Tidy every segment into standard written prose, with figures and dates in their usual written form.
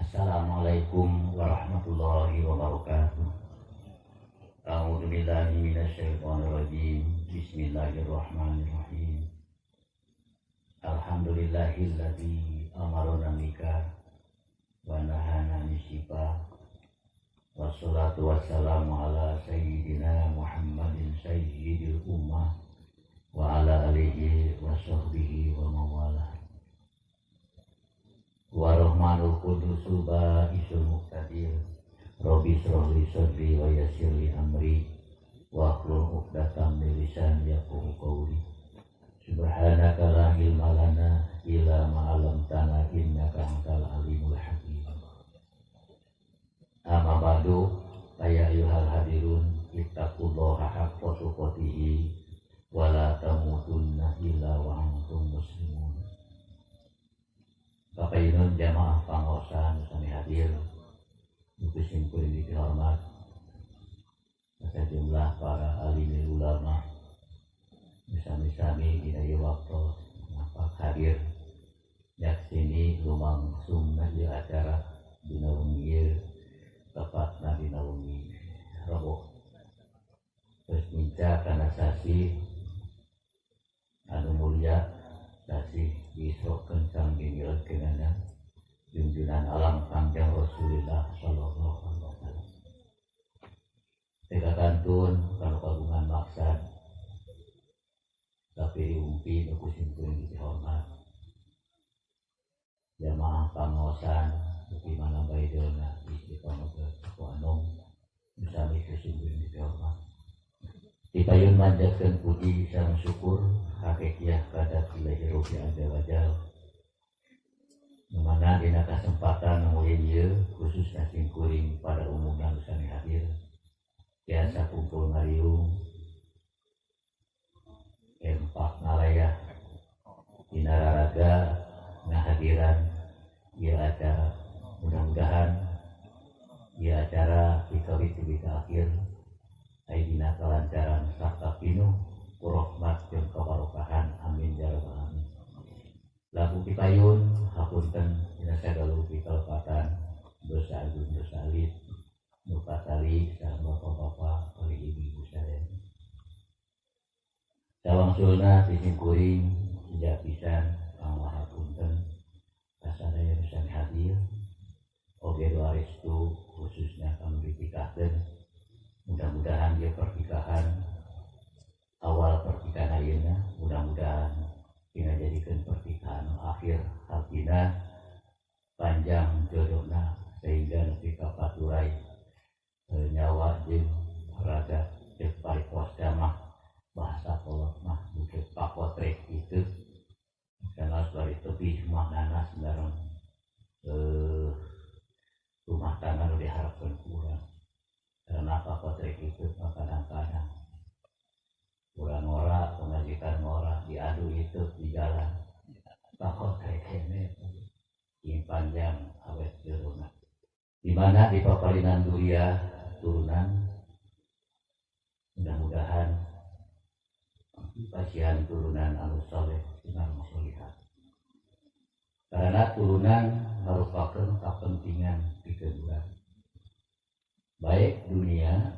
Assalamualaikum warahmatullahi wabarakatuh. A'udzu billahi minasyaitonir rajim. Bismillahirrahmanirrahim. Alhamdulillahilladzi amarna nikah wa nahana nisyifa. Wassalatu wassalamu ala sayyidina Muhammadin sayyidil ummah wa ala alihi wa sahbihi wa mawalah. Warahmanul qudusul ba'isul muqtadir Rabbi shrahli sadri wa yassirli amri wa hlul 'uqdatam min lisani yafqahu qawli. Subhanaka la ilma lana illa ma 'allamtana innaka antal alimul hakim. Amma ba'du, ya ayyuhal hadirun ittaqullaha haqqa tuqatih wa la tamutunna illa wa antum muslimun. Bapak Yunus jamaah pangorsan sami hadir, buku simpul ini dihormat, sejumlah para alim ulama, misami-sami di waktu nampak hadir, yak sini lumang sumna di acara di naungi, tepatnya di naungi Rabu. Terus minta karena sasi anu mulia sasi isro kencang dinilai kenana junjunan alam panjang Rasulullah sallallahu alaihi wasallam. Tegakantun kalau kagungan maksad tapi umpi aku simpulin dihormat jamaah pangosan di mana baidona istiqomah ke anum misami kesimpulan dihormat. Dipayun manjatkeun puji sareng syukur hakikiah kadat ilahi rupi azza wajal. Dimana dina kesempatan mulia ieu khususna singkuring pada umumna sami hadir. Biasa kumpul ngariung empak ngalayah dina raraga ngahadiran ieu acara. Mudah-mudahan ieu acara dikawit dugi ka akhir aidina kelancaran sarta pinuh rahmat jeung kabarokahan amin ya rabbal alamin. Lagu pitayun hapunten dina sagalu pikelepatan dosa agung dosa alit nu patali sareng bapak-bapak oleh ibu-ibu sadaya. Sawangsulna disingkuring sejak pisan panglah hapunten kasadaya nu sami hadir oge doa restu khususnya kami dipikahkeun. Mudah-mudahan dia pernikahan awal pernikahan ayeuna mudah-mudahan tina jadikeun pernikahan akhir hartina panjang jodohna sehingga nepi ka paturai nyawa jeung raga ceuk parikos mah bahasa kolot mah bukan pakotrek itu karena dari tepi maknana sendarang rumah tangga nu diharapkeun kurang. Karena pakotrek itu kadang-kadang kurang ora, pengajikan ora, diadu itu di jalan. Pakotrek ini yang panjang awet turunan. Di mana di papalinan duria turunan, mudah-mudahan pasien turunan anu saleh sinar muslihat. Karena turunan merupakan kepentingan di kedua. Baik dunia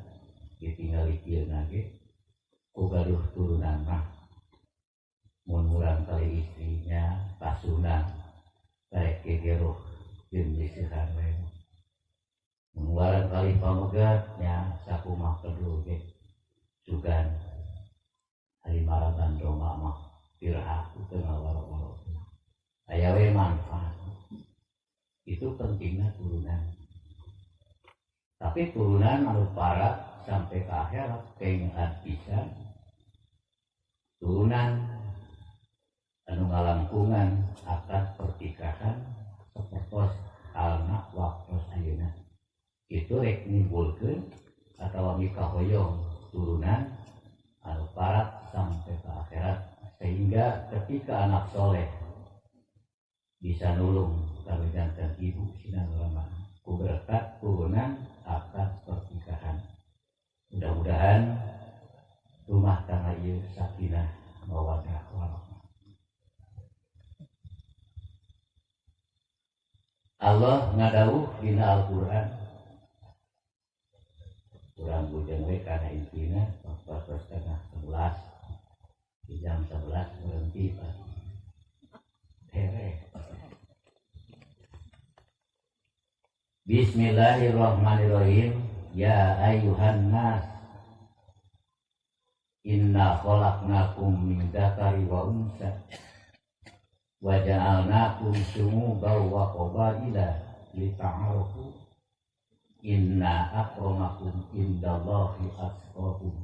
ditinggali kieu nage ku gaduh turunan mah mun urang kali istrinya pasunan karek gegeruh jeung diseuhan we mun urang kali pamegatnya sakumaha kedul ge sugan hari maratan doma mah pirha teu ngawaro-waro aya we manfaat itu pentingnya turunan. Tapi turunan anu parat sampai ke akhirat keingat pisan turunan anu ngalangkungan akan pernikahan sapertos halna waktos ayeuna itu rek nimbulkeun atawa mikahoyong turunan anu parat sampai ke akhirat sehingga ketika anak soleh bisa nulung kawijantan ibu sinan ulama ku berkat turunan akan pernikahan. Mudah-mudahan rumah tangga ieu sakinah mawaddah warahmah. Allah ngadawuh dina Al-Qur'an kurang bujang we kana intina 14:30 di jam 11 berhenti Pak here. Bismillahirrahmanirrahim. Ya ayyuhan nas inna khalaqnakum min dzakari wa unsa wa ja'alnakum syu'uban wa qabaila lita'arafu inna akramakum indallahi atqakum.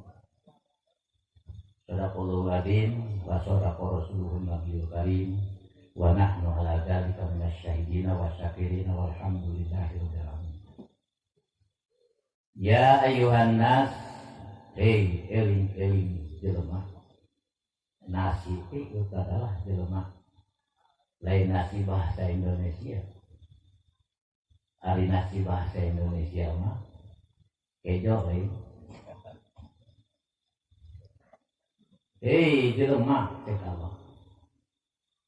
Sadaqallahu adzim wa sadaqa rasuluhun nabiyul karim wa nahnu ala dzalika minasyahidina wasyakirina walhamdulillahi rabbil alamin. Ya ayyuhan nas, hei eling jelema. Nasi itu adalah jelema. Lain nasi bahasa Indonesia. Ari nasi bahasa Indonesia mah kejo lain. Hei jelema cek Allah.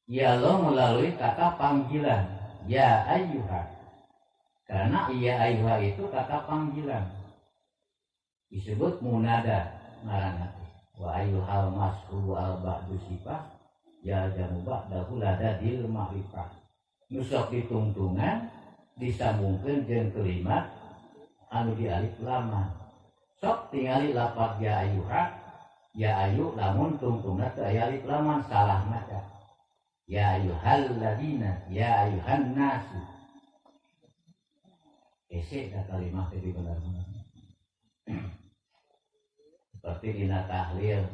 Ya Allah melalui kata panggilan ya ayyuha. Karena ya ayyuha itu kata panggilan. Disebut munada ngaranna. Wa ayyuhal mas'ul al ba'du sifah ya jamu ba'dahu lada dil ma'rifah. Nusok ditungtungan disambungkeun jeung kalimat anu di alif lam. Sok tingali lafaz ya ayyuha, ya ayu lamun tungtungna teu aya alif lam salah maca. Ya ayyuhal ladina, ya ayyuhan nasu. Ese da kalimat tadi benar-benar. Seperti dina tahlil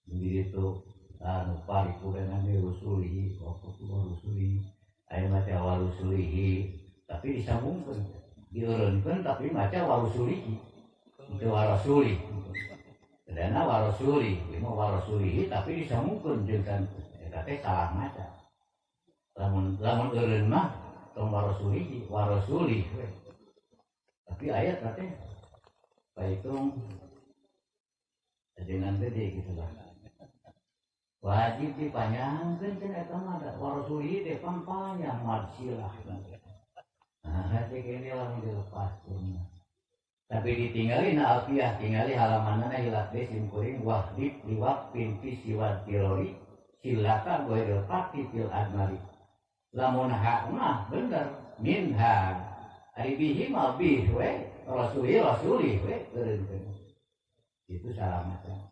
begitu anu pariku dengan rusulihi rusulihi aya maca warusulihi tapi disambungkeun dieureunkeun tapi maca warusulihi itu warasuli karena warasuli lima warasulihi tapi disambungkeun jeung kan eta teh salah maca lamun eureun mah tong warasulihi warasuli tapi ayat teh baikung dengan gede gitu lah. Wajib dipanjangkeun cenah eta mah da warasulihi teh panjang marsilah. Nah, hati kene lamun dilepaskeun. Tapi ditinggali na alfiah tingali halamanna hilat besim kuring wahdib liwaq pinti siwat tirori silakan goiril pati fil admari. Lamun hak mah bener minha ari bihi mah bih we rasuli we eureunkeun. Itu salah macam.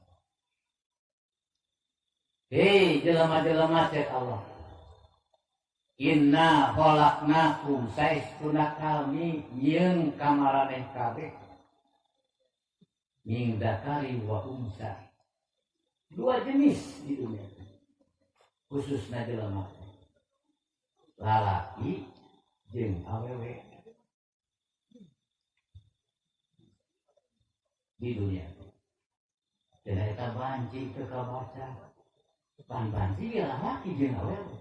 Hei jelema-jelema cek Allah. Inna khalaqnakum saestuna kami yeung kamaraneh kabeh. Min dzakari wa unsa. Dua jenis di dunia. Khususna jelema. Lalaki jeung awewe. Di dunia. Dan eta banci teu kabaca. Pan banci ya laki jeung awewe.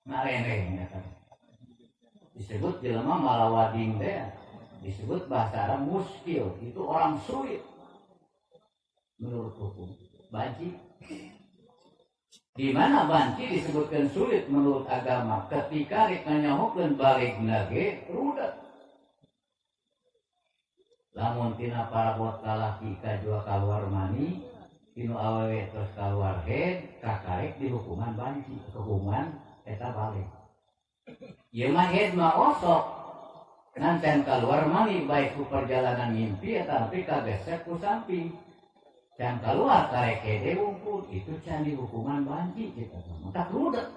Ngareneng eta. Disebut jelema malawading teh disebut bahasa Arab muskil, itu orang sulit. Menurut hukum banci. Di mana banci disebutkan sulit menurut agama ketika rek nganyahokeun baligna ge rudet. Lamun tina parabot lalaki kajua kaluar mani tinu awewe terus kaluar head kakarek di hukuman banci hukuman eta balik ieu mah head mah osok ngan keluar mani baik ku perjalanan mimpi eta tapi kagesek ku samping can keluar karek hede wungkul itu can di hukuman banci kita maka rudet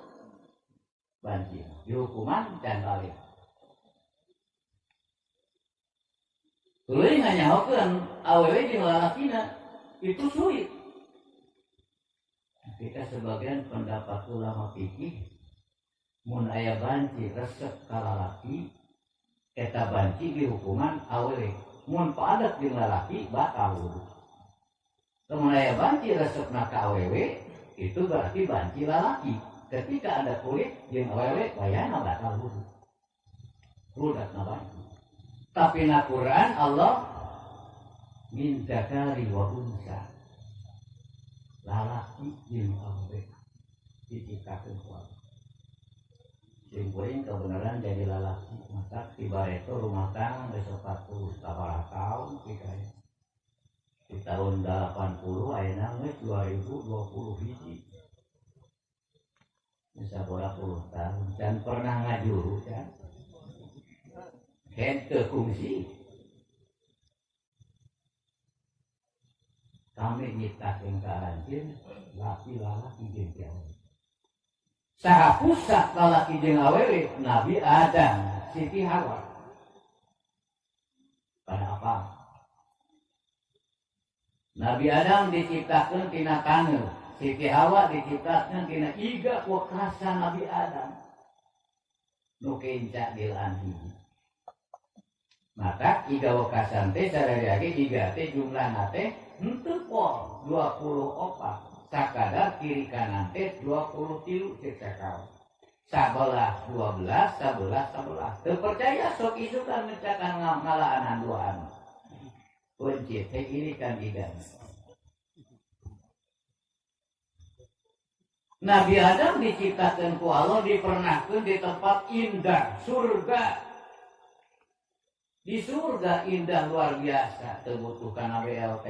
banci di hukuman can balik tuluy nganyahokeun awewe jeung lalakina itu sulit. Kita sebagian pendapat ulama fikih mun aya banci resep ka lalaki eta banci di hukuman awewe. Mun padat jeung lalaki batal wudu. Mun aya banci resepna ka awewe itu berarti banci lalaki. Ketika ada kulit jeung awewe wayana batal wudu. Rudatna banci. Tapi na Quran Allah min dzakari wa unsa. Lalaki jeung awewe diciptakeun ku Allah. simpuling kebenaran jadi lalaki masa tiba itu rumah tangga besok 40 tahun kira-kira di tahun 80 ayeuna geus 2020 hiji bisa berapa puluh tahun dan pernah ngajuru kan henteu kungsi kami nyiptakeun karanjeun laki-laki jeung cewek saha pusat lalaki jeung awewe Nabi Adam Siti Hawa pada apa Nabi Adam diciptakeun tina taneuh Siti Hawa diciptakeun tina iga wekasan Nabi Adam nu kenca dilaan hiji maka iga wekasan teh sadayana iga teh jumlahna teh henteu pol 24 sakadar kiri kanan teh 23 cek sakal 11 12 11 11 teu percaya sok isukan mencakan ngalaan duaan kunci teh ini kan iga Nabi Adam diciptakeun ku Allah dipernahkeun di tempat indah surga di surga indah luar biasa terbutuhkan ABLT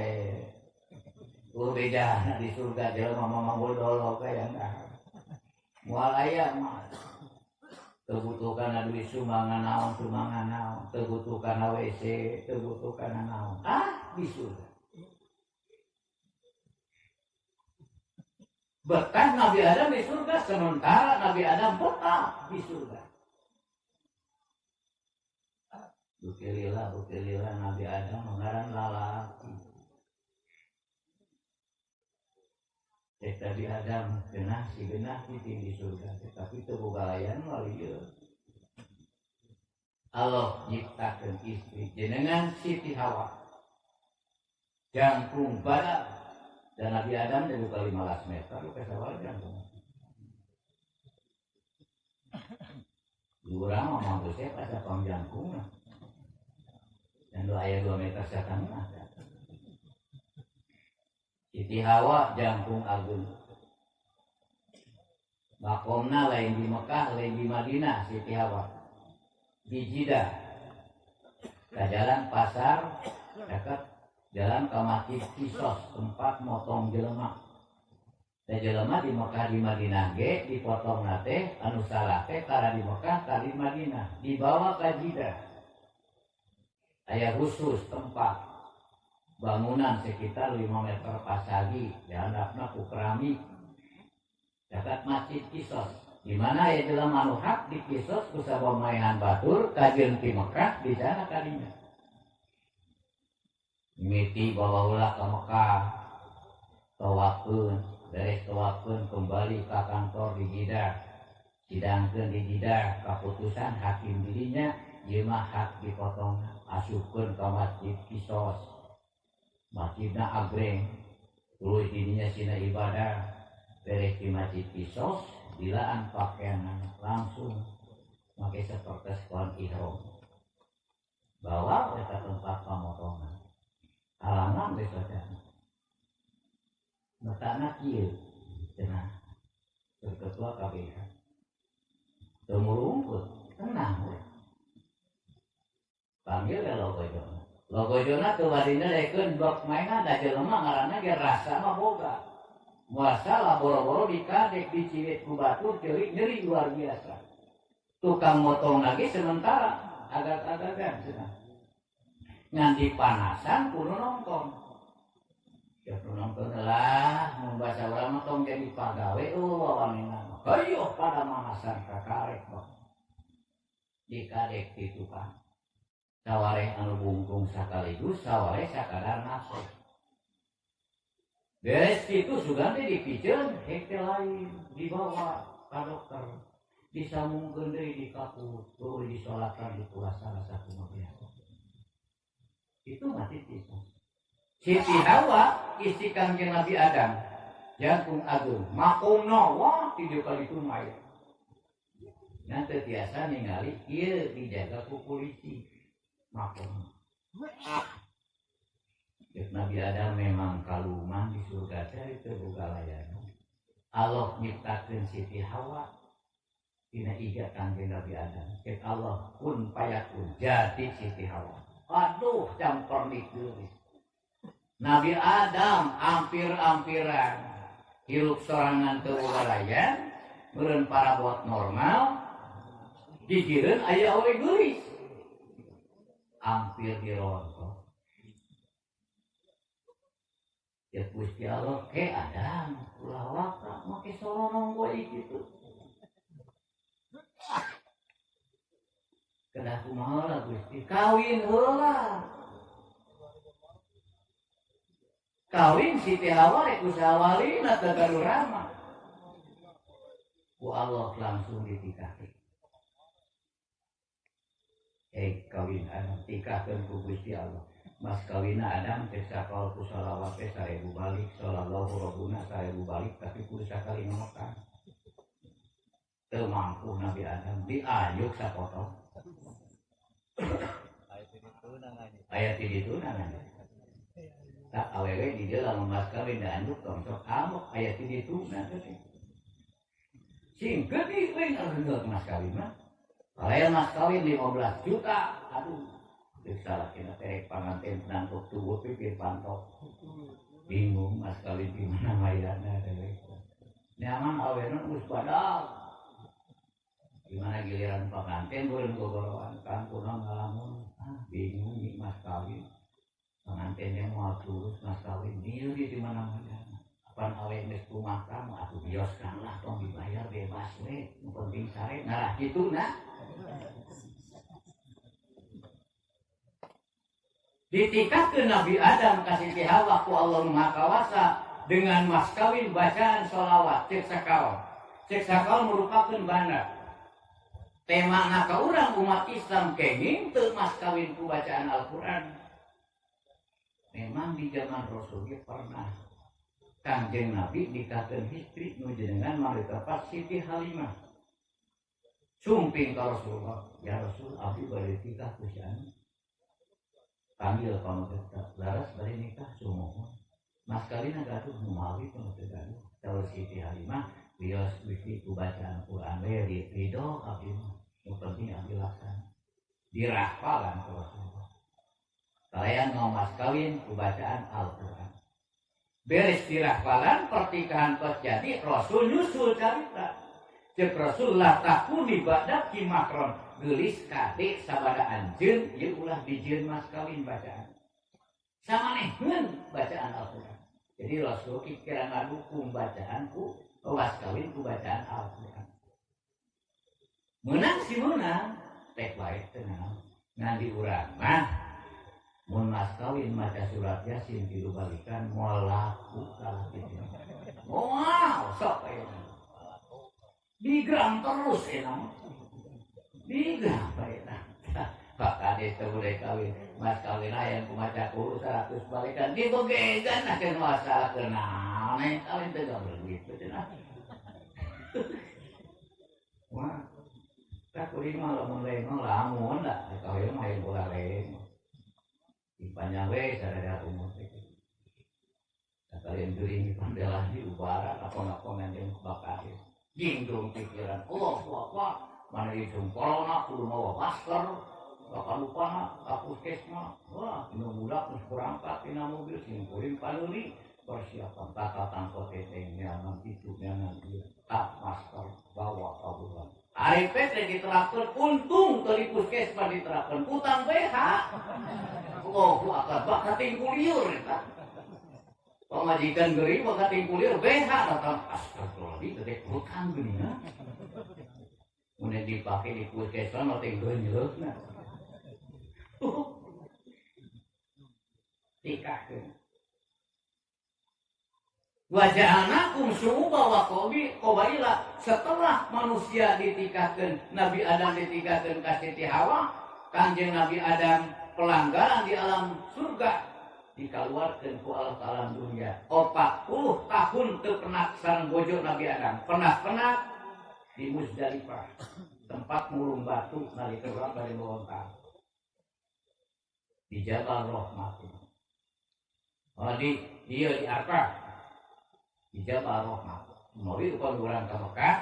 beda di surga jelema mamangul dolo kayak enggak moal aya mah terbutuhkan duit sumbangan naon terbutuhkan WC terbutuhkan naon di surga betah Nabi Adam di surga sementara Nabi Adam betah di surga Bukilila Nabi Adam mengaran lalaki. Nabi Adam genah di surga, tetapi teu boga layan walieu. Allah nyiptakeun istri jenengan Siti Hawa. Jangkung badak dan Nabi Adam teh buka 15 meter lu kasawal jangkung. Urang mah mangga teh pada panjangkungna. Dan lu aya 2 meter setengah. Siti Hawa jangkung agung. Makomna lain di Mekah, lain di Madinah, Siti Hawa. Di Jeddah. Ke jalan pasar, dekat jalan ke Masjid Kisos, tempat motong jelema. Dan jelema di Mekah di Madinah ge dipotong nate anu salah teh kara di Mekah kara di Madinah, dibawa ke Jeddah. Aya khusus tempat bangunan sekitar 5 meter pasagi dihandapna ku keramik dekat Masjid Kisos di mana ya jelema anu hak di Kisos ku sabamaehan batur kajeun ti Mekah di sana kadinya mimiti bawa ulah ke Mekah tawafkeun beres tawafkeun kembali ke kantor di Jeddah sidangkeun di Jeddah kaputusan hakim dirinya ieu mah hak dipotong asupkeun ka Masjid Kisos masjidna agreng tuluy dirinya sina ibadah beres di Masjid Kisos dilaan pakaian langsung make sapertos kon ihram bawa ke tempat pemotongan halangan besoknya matana kieu cenah ketua KPK teu murungkeun tenang we panggil ke logo jona tuh badina lekeun blok mainan da jelema ngaranna ge rasa mah boga muasal boro-boro dikadek diciwit ku batur ceurik nyeri luar biasa tukang motong lagi sementara agak-agagan cenah ngan dipanasan kudu nongkrong ya nongkrong lah mun basa urang mah tong jadi pagawe wawanginan hayo pada manasan kakarek kok dikadek di tukang sawareh anu bungkung sakaligus sawareh sakadar nafsu beres itu sugante dipiceun hekte lain dibawa ka dokter disambungkeun deui di kaput tuluy disolatkan di puasa satu mobil itu mati Kisos Siti Hawa istri Kangjeng Nabi Adam jangkung agung makomna wah 3 kali tumay nanti biasa ningali ieu dijaga ku polisi makom. Nabi Adam memang kaluman di surga teh itu boga layanan. Allah nyiptakeun Siti Hawa tina iga kanjeng Nabi Adam. Cek Allah kun payakun jadi Siti Hawa. Aduh campur dikelis. Nabi Adam ampir-ampiran hirup sorangan teu ularayan, meureun parabot normal, dikireun aya owe geulis. Ampir dirontok. Ya Gusti Allah ke Adam, ulah waka make solonong boy kitu. Kedah kumaha lah Gusti, kawin heula. Kawin Siti Hawa rek usawalina teu gaduh rama. Ku Allah langsung ditikahkeun. Kawin Adam tikahkeun ku Gusti Allah. Mas kawina Adam cek sakal ku sholawat teh 1000 balik, sallallahu rabbuna 1000 balik, tapi kudu sakali makan. Teu mampu Nabi Adam diayuk sapotong. Ayat di ditu nangani. Tak awewe di dieu lamun mas kawin da anduk tong sok amok ayat di ditu nangani. Singkeut di we ngeundeuk mas kawin mah. Layan mas kawin 15 juta. Aduh. Salah kena terek panganten nangkuk tubuh pikir pantok. Bingung mas kawin di mana mayana terek. Nyaman awenon geus badal. Gimana giliran panganten beureun gogorowan kan kunaon ngalamun. Bingung nih mas kawin. Pangantennya mau lurus mas kawin dieu di mana mayana. Pan awe geus kumakam atuh bioskan lah tong dibayar bebas we. Nu penting sare ngarah kituna. Ditikahkeun Nabi Adam ka Siti Hawa ku Allah Maha Kawasa dengan mas kawin bacaan sholawat cek sakal. Cek sakal merupakan banda. Tema ka urang umat Islam kenging teu mas kawin ku bacaan Al-Qur'an. Memang di zaman Rasulullah pernah Kanjeng Nabi nikahkeun istri nu jenengan mangga tepat Siti Halimah. Sumping ka Rasulullah, ya Rasul abdi bade nikah ku si anu. Panggil pamuteta, laras bari nikah sumohon. Mas kawin gaduh numawi pamuteta. Terus Siti Halimah bios bisi ku bacaan Quran we ridho abdi mah. Yang penting abdi laksana. Dirahfalan ku Rasulullah. Kalian mau mas kawin ku bacaan Al-Qur'an. Beres dirahfalan pertikahan terjadi Rasul nyusul carita. Cek Rasulullah takun ibadat ki makron. Gelis kade sabada anjeun ieu ulah dijieun mas kawin bacaan. Samanehkeun bacaan Al-Qur'an. Jadi Rasul kira ngadukung bacaan ku mas kawin ku bacaan Al-Qur'an. Meunang si meunang tek bae teu naon. Ngan di urang mah mun mas kawin maca surat Yasin tilu balikan moal laku kalah kitu. Moal sok aya. Digram terus enam. Digram bae nah. Pak kades teu boleh kawin, mas kawin aya kumaca ku 100 balikan dibogegan akeun masalah kenaon kawin teu gaul gitu cenah. Wah. Tak kuring mah lamun lain mah lamun da kawin mah aya bola lain. Dipanjang we sadaya umur teh. Sakalian geuring pandelah di ubara apon-aponan jeung bakat. Jingdung pikiran, wah, mana itu corona, kudu mawa masker, bakal lupa puskesmas, wah, ini budak terus berangkat, ini mobil, simpulin paluri, persiapan tatatan kotetengnya, nanti tak masker, bawa kaburan. Hari PT diterapkan, untung dari puskesmas diterapkan, utang BH, oh, akan bakal tingkuliur, pemajikan gering bakal tingkuliur, BH datang, astagfirullahaladzim, dedek hutang gini, ya. Kemudian dipakai di puskesmas, nanti genjel, nah. Tikahkan. Wajah anakum syu'uba wa qabaila. Setelah manusia ditikahkan, Nabi Adam ditikahkan ka Siti Hawa, Kanjeng Nabi Adam pelanggaran di alam surga dikeluarkan ku Allah Ta'ala dunia. 40 tahun teu pernah sareng bojo Nabi Adam. Pernah di Muzdalifah, tempat mulung batu nalika urang bari melontar. Di Jabal Rahmat. Dia di Arfah. Di Jabal Rahmat. Melalui upah urang ka Mekah,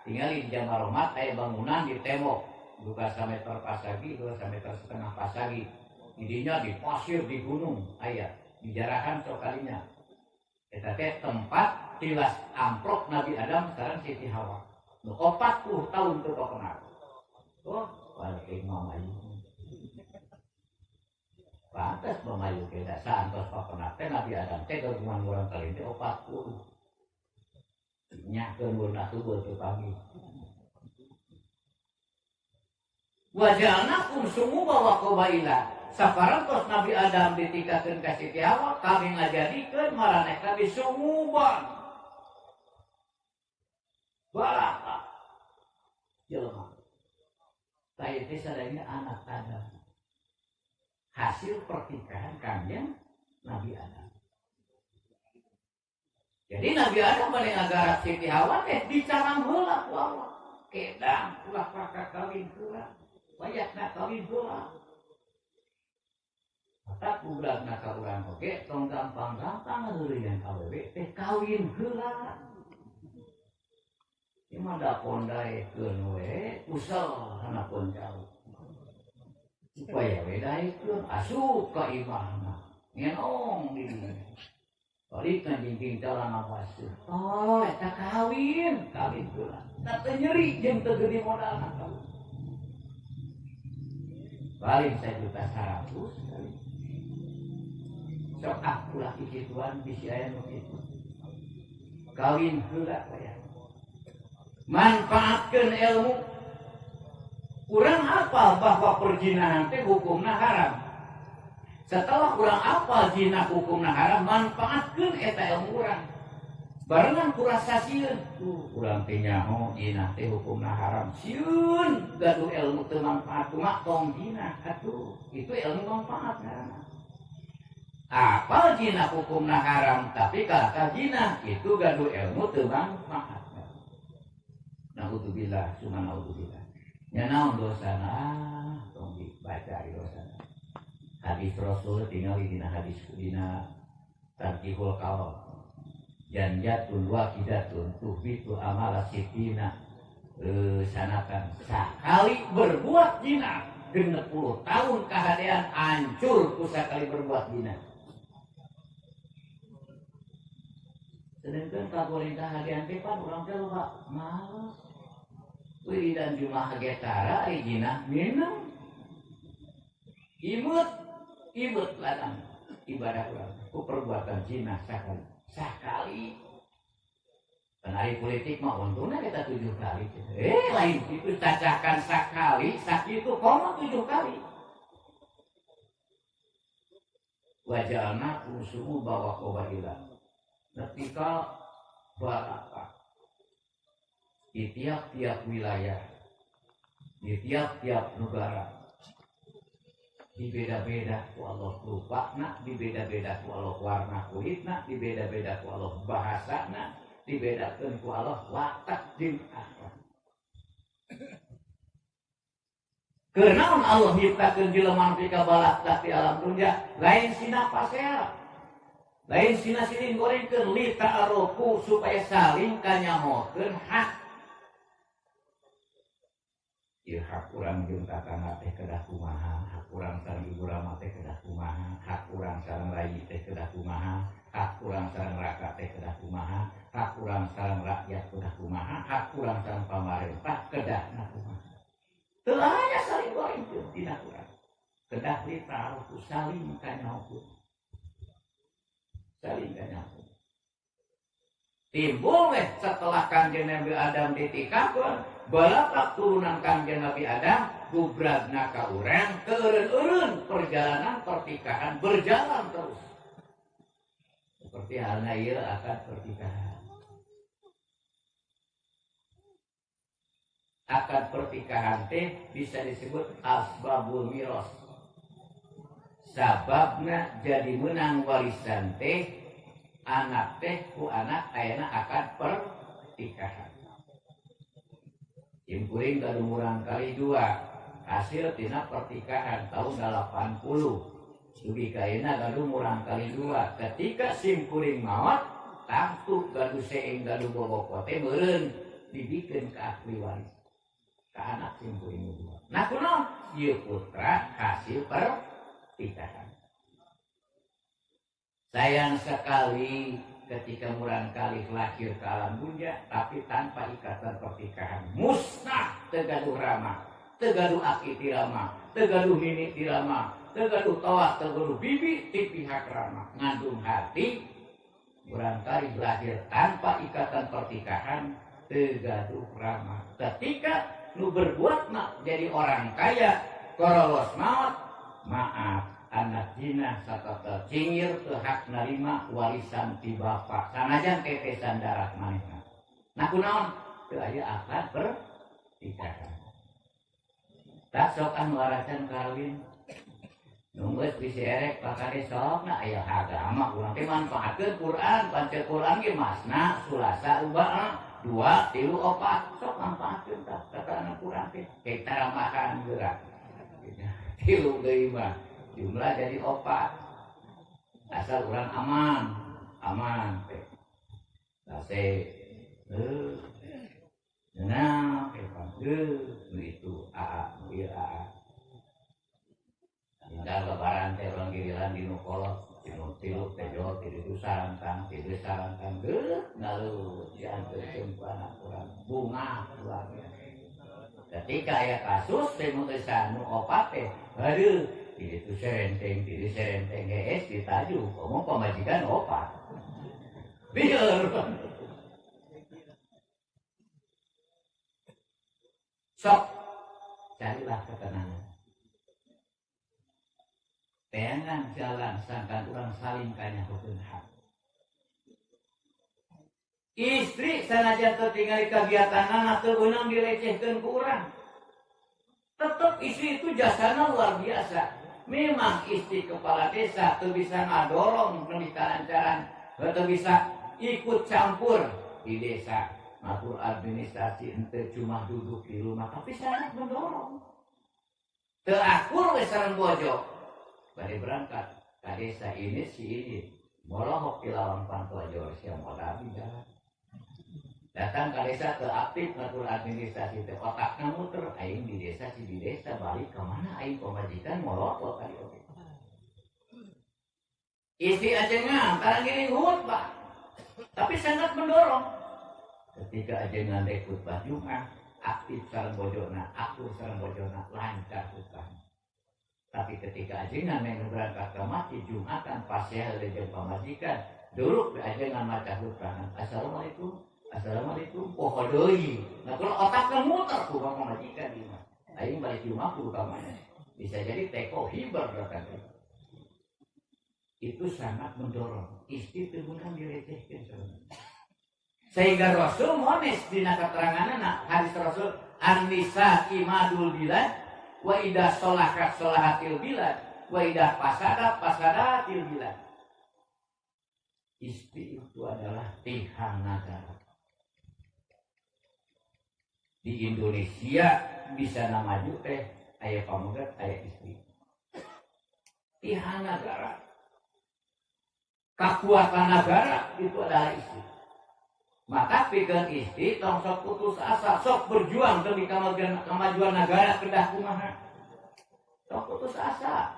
tinggal di Jamaromat aya bangunan di tembok 2 meter pasagi 2 meter setengah pasagi didinya di pasir di gunung aya di jarahan sokalinya eta teh tempat tilas amplop Nabi Adam sekarang Siti Hawa 40 tahun teu kenal balik mamayu pantes mamayu ke dasar antos pakenap teh Nabi Adam teh gabungan urang kali teh 40 nyakeun urang subur teu pagi wajahna kumsumu bawa kobaila saparantos Nabi Adam ditikakeun ka Siti Hawa kami ngajadikeun maraneh kami sumuban balaka jelema taya teh sadayana anak Adam hasil pertikahan kanjeng Nabi Adam. Jadi Nabi Adam bade ngagarap Siti Hawa teh dicarang heula ku Allah. Kedang ulah prakak kawin heula. Wayahna kawin heula. Mata budak ka urang oge tong gampang-gampang heureuyan awewe teh kawin heula. Ieu mah da pondaekeun we usel hanapeun jauh. Supaya wedaekeun asup ka imahna. Ngenong di dieu. Balik kan jingking calana basuh. Oh, eta kawin heula. Da teu nyeri jeung teu gede modalna kawin. Balik 1.100.000 kali. Sok ulah kikituan bisi aya nu kitu. Kawin heula we. Manfaatkeun ilmu. Urang hafal bahwa perzinahan teh hukumna haram. Setelah urang hafal zina hukumna haram, manfaatkeun eta ilmu urang. Barengan kurasa sieun, urang teh nyaho zina teh hukumna haram. Sieun gaduh ilmu teu manfaat kumaha tong zina atuh. Itu ilmu manfaat ngaranna. Apal zina hukumna haram tapi kalaka zina itu gaduh ilmu teu manfaat. Naudzubillah, summa naudzubillah. Nya naon dosana? Tong dibaca dosana. Hadis Rasul tinggal dina hadis dina Tarkihul Qaul. Janjatun waqidatun tuhbitu amala sitina. Sanakan sakali berbuat zina 60 tahun kahadean hancur ku sakali berbuat zina. Sedangkan kagolinta hadean teh pan urang teh loba males. Wiridan jumlah getara ijina minum imut ladang ibadah urang ku perbuatan zina sakali penari politik mah untungna kita 7 kali lain itu cacakan sakali sakitu komo 7 kali wajalna usumu bawa kobaila ketika baraka di tiap-tiap wilayah, di tiap-tiap negara, di beda-beda ku Allah rupana, di beda-beda ku Allah warna kulitna, di beda-beda ku Allah bahasana, dibedakeun ku Allah watak jeung akhlak. Kenaon Allah nyiptakeun jelema pika balak di alam dunya, lain sina pasea. Lain sina silin gorengkeun li ta'arufu supaya saling kanyahokeun hak. Ieu hak urang jeung kakangna teh kedah kumaha, hak urang sareng ibu rama teh kedah kumaha, hak urang sareng rayi teh kedah kumaha, hak urang sareng raka teh kedah kumaha, hak urang sareng rakyat kedah kumaha, hak urang sareng pamarentah kedahna kumaha. Teu aya saling gorengkeun dina urang. Kedah li ta'arufu saling kanyahokeun. Saling kanyahokeun. Timbul weh setelah Kanjeng Nabi Adam ditikakeun balak turunan Kanjeng Nabi Adam gubradna ka urang keureun-eureun perjalanan pertikahan berjalan terus. Seperti halnya ieu akad pertikahan. Akad pertikahan teh bisa disebut asbabul miros. Sababna jadi menang warisan teh anak teh ku anak ayeuna akad pertikahan. Impuring gaduh urang kali 2 hasil tina pertikahan tahun 80. Dugi kaina gaduh urang kali 2 ketika simkuring maot tangtu gaduh seeng gaduh boboko teh meureun dibikin ke ahli waris ke anak sing kuring dua. Nah kunaon ieu putra hasil pertikahan. Sayang sekali ketika murang kali lahir ke alam dunia tapi tanpa ikatan pertikahan. Musnah tegaduh rama, tegaduh akid rama, tegaduh nini rama, tegaduh tawak, tegaduh bibi di pihak rama. Ngandung hati murang kali lahir tanpa ikatan pertikahan tegaduh rama. Ketika lu berbuat mak jadi orang kaya korolos maut, maaf anak dina satata cingir teu hak narima warisan ti bapa sanajan tetesan darah manehna. Nah kunaon teu aya akad pertikahan. Tak sok anu aracan kawin nu geus bisi erek pakade sok na aya agama urang teh manfaatkeun Quran, panca Quran ge masna sulasa rubaa 2 3 4 sok manfaatkeun tah kata anak Quran teh kita ramahan gerak 3 deui mah jumlah jadi 4 asal urang aman teh tase nah itu ieu tinggal lebaran teh orang giliran di nukolot dinu tilu tejo tilu sarantang ngalu diantarkeun ku anak urang bunga keluarga. Ketika aya kasus teh mutusan nu opat teh aduh itu serenteng geus ditaju ngomong pamajikan opat bieur sok carilah ketenangan. Pengen jalan sangkan orang saling kanyahokeun hak. Istri sanajan teu tingali kagiatanna teu beunang dilecehkeun ku urang. Tetep istri itu jasana luar biasa. Memang istri kepala desa teu bisa ngadorong demi kalancaran, teu bisa ikut campur di desa. Ngatur administrasi henteu cuma duduk di rumah tapi sangat mendorong. Teu akur we sareng bojo. Bari berangkat ke desa ini si ini molohok di lawang pantua Jorsia modal di jalan. Datang ke desa aktif ngatur administrasi teh otakna muter aing di desa si di desa balik ke mana aing pemajikan molot kali oke. Istri ajengan tarang gini khutbah tapi sangat mendorong. Ketika ajengan dek khutbah Jumat aktif sareng bojona, aku sareng bojona lancar khutbahnya. Tapi ketika ajengan yang berangkat ke masjid Jumatan pas ya jeung pamajikan duduk di ajengan maca khutbah. Assalamualaikum poho deui. Nah kalau otakna muter ku pamajikan di mah. Aing balik di rumah kudu ka mana. Bisa jadi teko hiber datang. Itu sangat mendorong. Istri teu beunang dilecehkeun sebenarnya. Sehingga Rasul mones dina keteranganna hadis Rasul an-nisa imadul bilad wa idah sholahat sholahatil bilad wa idah fasadatil bilad. Istri itu adalah tiang negara. Di Indonesia bisa maju teh aya pamugat aya istri. Tiang negara. Kekuatan negara itu adalah istri. Maka pikeun istri tong sok putus asa, sok berjuang demi kemajuan negara kedah kumaha. Sok putus asa.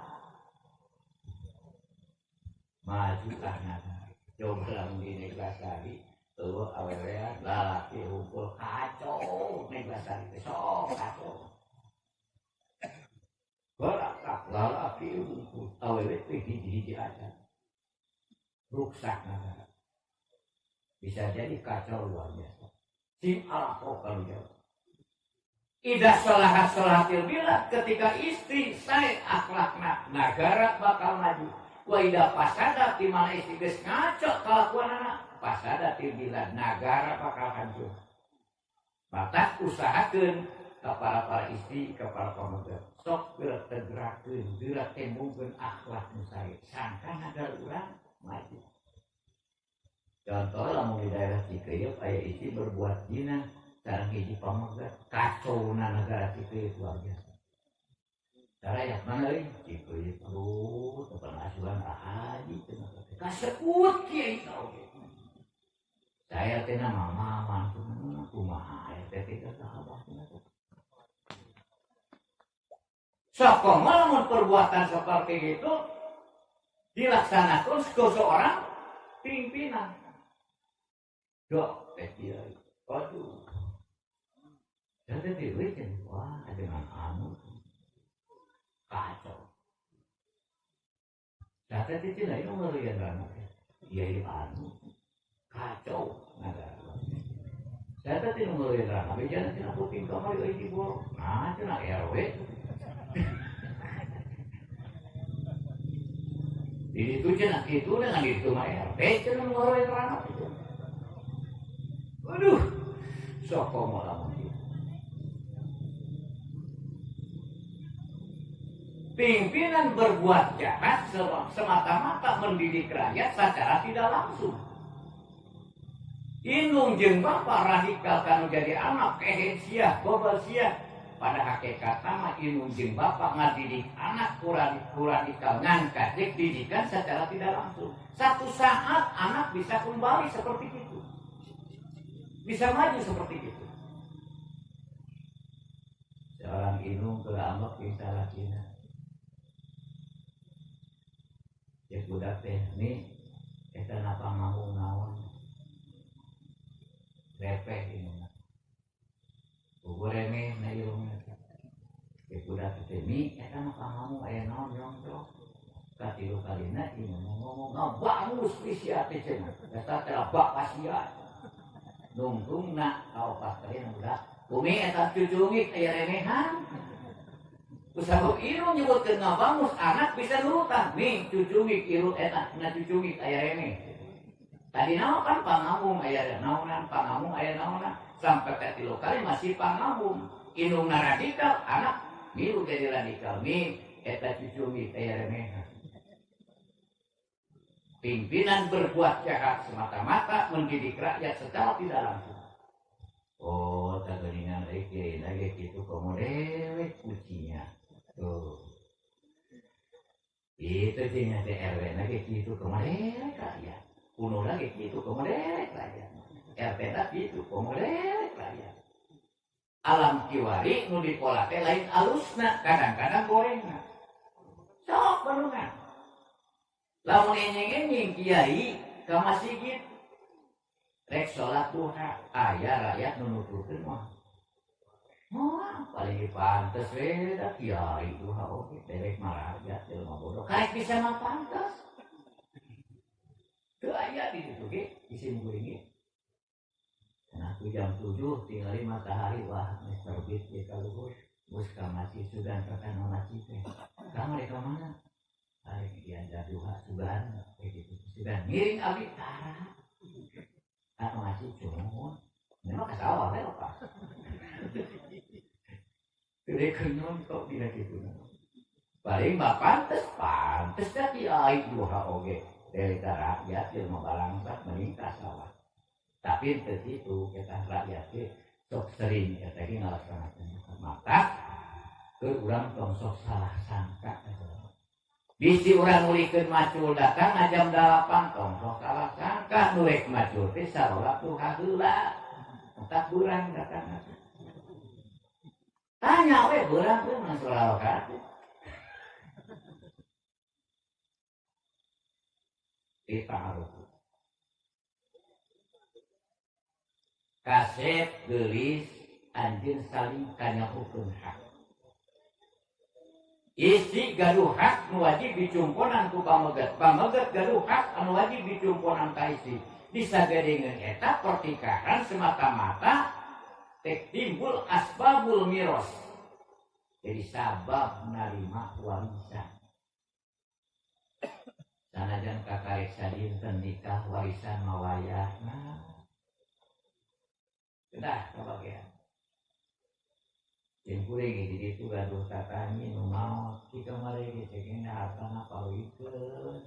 Majulah negara. Coba lamun di neglasari, tuh awewean lalaki humpul kacau neglasari teh sok kacau. Berakak lalaki humpul awewe teh hiji-hiji aja. Rusak negara. Bisa jadi kacau luar biasa. Sim alaqo kalau jauh. Idah sholahatil bilad ketika istri sae akhlakna negara bakal maju. Wa idah fasada di mana istri geus ngaco kalakuanana fasadatil bilad negara bakal hancur. Maka usahakeun ka para istri ka para pemuda sok geus tegerakeun geus tembungkeun akhlak nu sae sangka negara urang maju. Contoh lamun di daerah Cikeyup aya istri berbuat zina sareng hiji pamegat kacouna negara Cikeyup luar biasa. Cara yang mana euy Cikeyup aduh tempat asuhan haji teh kasekut kieu oge. Saya teh mama mantu kumaha teh kita sahabat. Sokomo lamun perbuatan seperti itu dilaksanakan ke seorang pimpinan. Dok, kiai, waduh. Jadi diwujud, wah dengan anu kacau. Jadi tidak itu melihat anak, kiai anu kacau. Saya tadi melihat anak, bicara cina puting kamar itu ibu, nah cina RW. Di situ cina itu dengan itu mah RT cina melihat anak itu. Waduh, sokomo lama. Pimpinan berbuat jahat semata-mata mendidik rakyat secara tidak langsung. Indung jeung bapa radikal kanu jadi anak kehensiah, bobalsiah. Pada hakikat nama indung jeung bapa ngadidik anak radikal ngangkat didikan secara tidak langsung. Satu saat anak bisa kembali seperti itu. Bisa maju seperti itu. Seorang indung kerambak bisa lakinya. Ya budak teh ini kita napa ngomong naon repeh ini remeh na irungna ya budak teh ini kita napa ngomong aya naon nyong katilu kalina ini ngomong ngabangus sia teh cenah eta teh bak pasia nungtungna kaopat kalina budak bumi eta cucungik aya remehan Usahuk irung nyebutkeun ngabangus anak bisa nurutan. Nih cucungik irung eta na cucungik aya rene. Tadi naon kan pangambung aya naonan, pangambung aya naonan. Sampai ka 3 kali masih pangambung. Indungna radikal anak milu jadi radikal. Nih eta cucungik aya rene. Pimpinan berbuat jahat semata-mata mendidik rakyat secara tidak langsung. Oh, tagalingan lagi gitu komodewek kucinya. Tuh. Itu cina RW lagi gitu komodewek rakyat. Kuno lagi gitu komodewek rakyat. RT lagi gitu komodewek rakyat. Alam kiwari nu dipola teh lain alusna, kadang-kadang gorengna. Sok benungan. Lamun enyeng-enyeng kiai ka masjid rek salat duha aya rakyat nu nuturkeun mah. Moal paling pantes we da kiai duha oge derek maraja jelema bodoh. Karek bisa mah pantes. Teu aya di ditu ge isim guring. Nah, jam 7 tingali matahari wah geus terbit di kaluhur. Geus ka masjid sugan ka kana masjid teh. Kamari ka mana? Ari dianda duha sugan begitu. Sugan miring abdi tara. Aku masih cuma, memang kesawah ya pak. Jadi kenyang kok tidak gitu. Paling mbak pantes dah kiai duha oge dari rakyat yang membalangsak meningkat sawah. Tapi itu kita rakyat sok sering ya tadi ngalaksanakan maka ke urang tong sok salah sangka. Bisi urang ulikeun macul datang jam 8 tong sok salah sangka nuek macul teh sarolat duha heula. Entak urang datang. Tanya we urang teh mun salat. Ditaruh. Kaset gelis anjeun saling kanyahukeun hak. Isi gaduh hak nu wajib dicumponan ku pamegat. Pamegat gaduh hak anu wajib dicumponan ka isi. Disagedengeun eta pertikahan semata-mata tek timbul asbabul miros. Jadi sabab narima warisan. Sanajan kakarek sadinten nikah warisan mawayahna. Kedah kabagian. Yang kuring di situ gaduh tatani nu maot di kamari ge cekena hartana pawikeun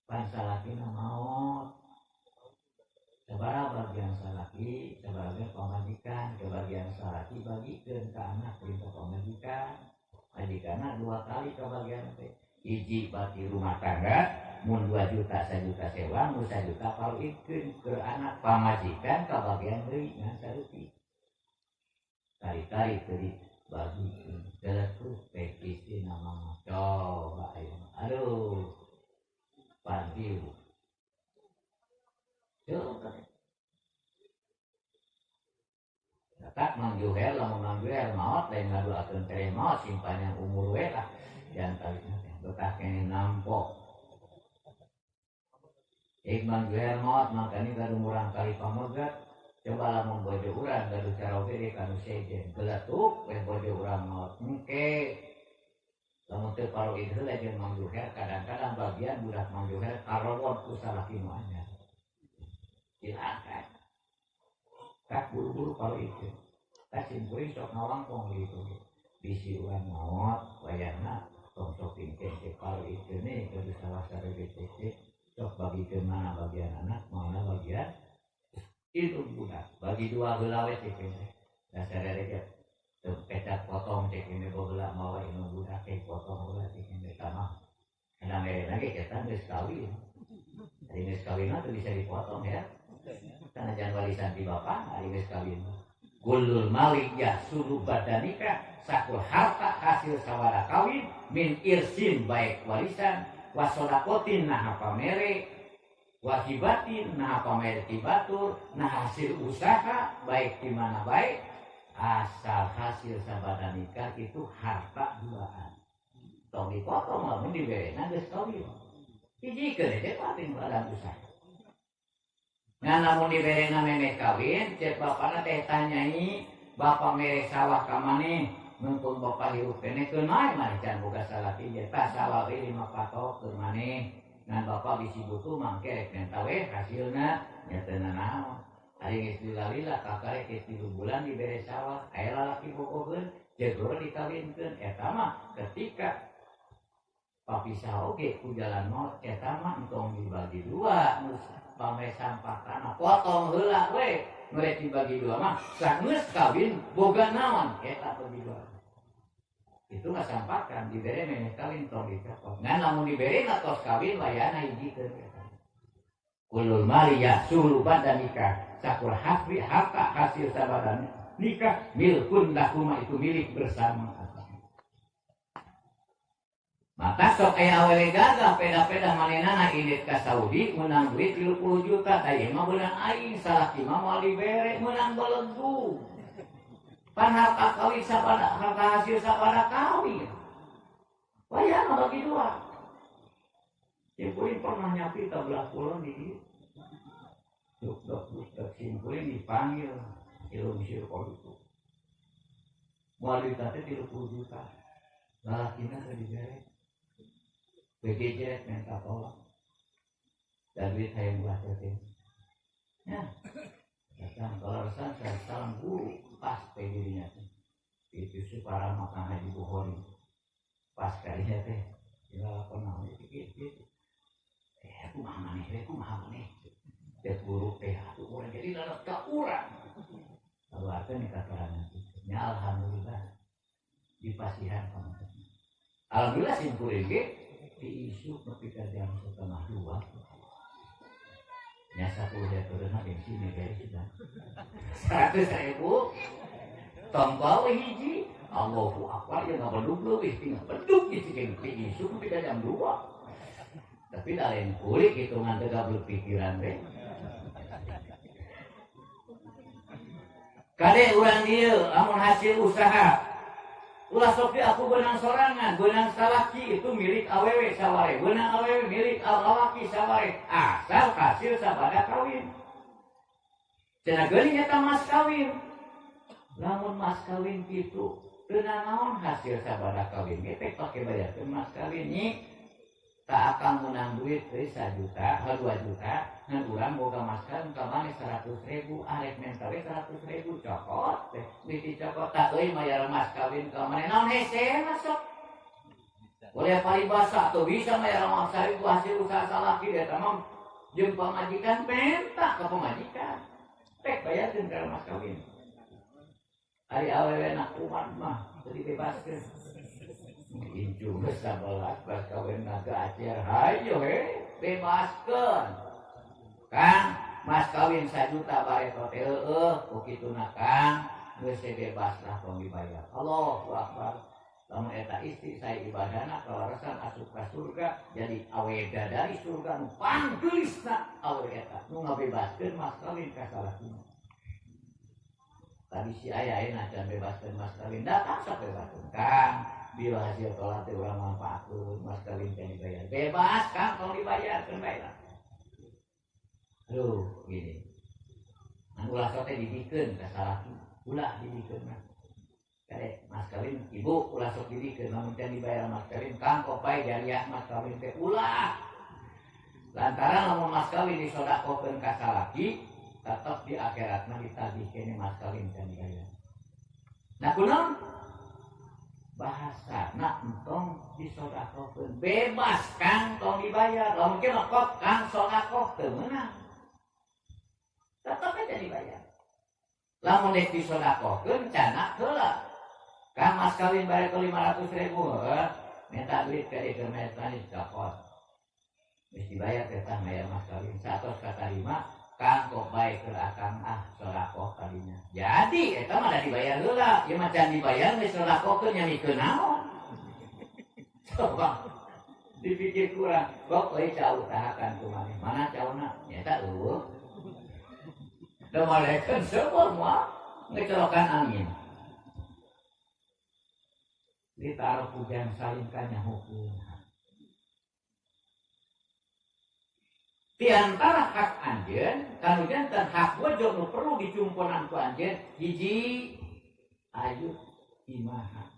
pan salaki nu maot sabaraha bagian salaki sebagai pamajikan kebagian salaki bagikeun ka anak perintah pamajikan majikanna 2 kali kebagian teh hiji bati rumah tangga mun 2 juta 1 juta sewa mun 1 juta paruikeun ke anak pamajikan kabagian deui ngan saeutik kali-kali teu dibagikeun teletuh pekisi nama coba ayo aduh pandiu coba tak mangjuhel lamun mangjuhel maot lain ngaduakeun tere maot simpannya umur we lah yang tadi betah kene nampok mangjuhel maot makanya gaduh murang kali pamegat coba lamun bojo urang gaduh karaoke di kanu sejen geletuk we bojo urang maot engke lamun teu paroid heula jeung mangjuhel kadang-kadang bagian budak mangjuhel karowon ku salaki nu anyar silakan tak buru-buru kalau itu tak simpuin sok ngawangkong gitu bisi urang maot wayahna tong sok tingkeh kalau itu nih kudu salah satu BTC sok bagi ke mana bagian anak mana bagian itu budak bagi 2 heula we cek dasar aja pecat potong cek ini beula mawa inu budak cek potong heula cek ini tamah kana mere lagi kita geus kawin ari geus kawin tuh bisa dipotong ya karena jangan warisan di bapak hari geus kawin gulul malik ya suruh badanika sakul harta hasil sawara kawin min irsin baik warisan wasodakotin nah pamere wahibatin nah pamere tibatur nah hasil usaha baik di mana baik asal hasil sabada nikah itu harta duaan tong dipotong lamun diberena geus kawin hijikeun teh pating badan usaha. Nah namun diberena memek kawin, cek bapakna teh tanyai, bapak mere sawah ka maneh, mumpung bapak hirup kene keunai mah can boga salaki je tah sawah we 5 patok keur maneh. Ngan bapak bisi butuh mangke rek menta we hasilna nya teu naon. Ari geus dilalila kakarek geus 3 bulan dibere sawah, aya lalaki bogoheun, jegor dikawinkeun eta mah ketika papisah oge ku jalan maut eta mah entong dibagi 2 pame sampah tanah potong heula we mereka dibagi 2 mah sageus kawin boga naon eta bagi 2 itu mah sampahkan dibere meneh kawin tong dicopot ngan lamun dibere tos kawin wayana hijikeun kulul mali yasulu ba'da nikah sakul hasbi harta hasil sabada nikah milkun lakuma itu milik bersama. Maka sok aya awewe gagah peda-peda manehna indit ka Saudi menang duit 30 juta tah mah beunang aing salaki mah moal dibere menang belegu. Pan harta kawin sabada harta hasil sabada kawin. Wayah bagi 2. Simpuin pernah nyapi tabelah kulon di dieu. Dok simpuin dipanggil ilmu sirkol itu. Moal duit teh 30 juta. Lalakina teh dibere. PGJ minta tolong dan duit saya buat itu ya datang kalau resan saya salam guru pas PGJ-nya itu supaya makan haji bukhori pas kalinya teh ya pernah dikit aku mahal nih dia guru teh aku orang jadi dalam tak kurang lalu apa nih katarannya ya alhamdulillah dipasihan kamu alhamdulillah simpulin diisu ketika jam 1:30 nya 10 hektare bensin guys sudah 100.000 tongkol hiji Allahu akbar ya enggak bedug leuwih tinggal bedug gitu kan diisu ketika jam 2 tapi lain kulit hitungan teu gablek pikiran teh kade urang dieu lamun hasil usaha ulah sok aku benang sorangan, benang salaki itu milik awewe saware, benang awewe milik lalaki saware, asal hasil sabada kawin. Cenah geuning eta mas kawin. Lamun mas kawin kitu, teu naon hasil sabada kawin ge teh pake bayarkeun mas kawin nyi. Tak akan menang duit teh 1 juta, 2 juta, ngan urang boga mas kawin ka maneh 100.000, arek menta we 100.000 cokot teh. Biti cokot tak euy mayar mas kawin ka maneh naon hese masuk. Boleh paribasa tuh bisa mayar mas kawin ku hasil usaha salaki eta mah jeung pamajikan penta ka pamajikan. Tek bayarkeun ka mas kawin. Ari awewe nak kumat mah teu dibebaskeun. Incu sabelas pas kawin naga acer hayo bebaskeun Kang mas kawin 1 juta bareto teh ukituna Kang geus bebas lah tong dibayar Allahu akbar lamun eta istri saya ibadahna kalarasan asup ka surga jadi aweda dari surga nu panggelisna awe eta nu ngabebaskeun mas kawin ka salakina tadi si aya enak can bebaskeun mas kawin datang sok bebaskeun Kang bila hasil tolak teh urang manfaatkeun mas kawin teh dibayar bebas Kang tong dibayarkeun bae lah aduh gini ulah sok teh dibikeun ka salaki ulah dibikeun mah kade mas kawin ibu ulah sok dibikeun lamun teh dibayar mas kawin Kang kopai jariah mas kawin teh ulah lantaran lamun mas kawin disodakokeun ka salaki tetep di akhiratna ditagih kene mas kawin teh dibayar nah kunaon bahasa nak entong disodakokeun bebas Kang tong dibayar lamun kieu kok Kang sodakoh teu meunang tetep aja dibayar lamun dek disodakokeun canak heula Kang mas kawin bayar ke 500.000 minta duit ka dieu manis dakot geus dibayar teh tah bayar mas kawin 100 kata 5 Kang kok baik ke akang sodakoh kalinya jadi eta mah da dibayar heula ieu mah can dibayar geus sodakohkeun nya mikeun naon coba dipikir kurang kok euy cau tahakan kumaha mana cauna nyata da malaikat semua ngecolokan angin ditaruh hujan salingkannya hukum di antara hak anjeun kanu janten hak wajib nu perlu dicumpunan ku anjeun hiji ayu imaha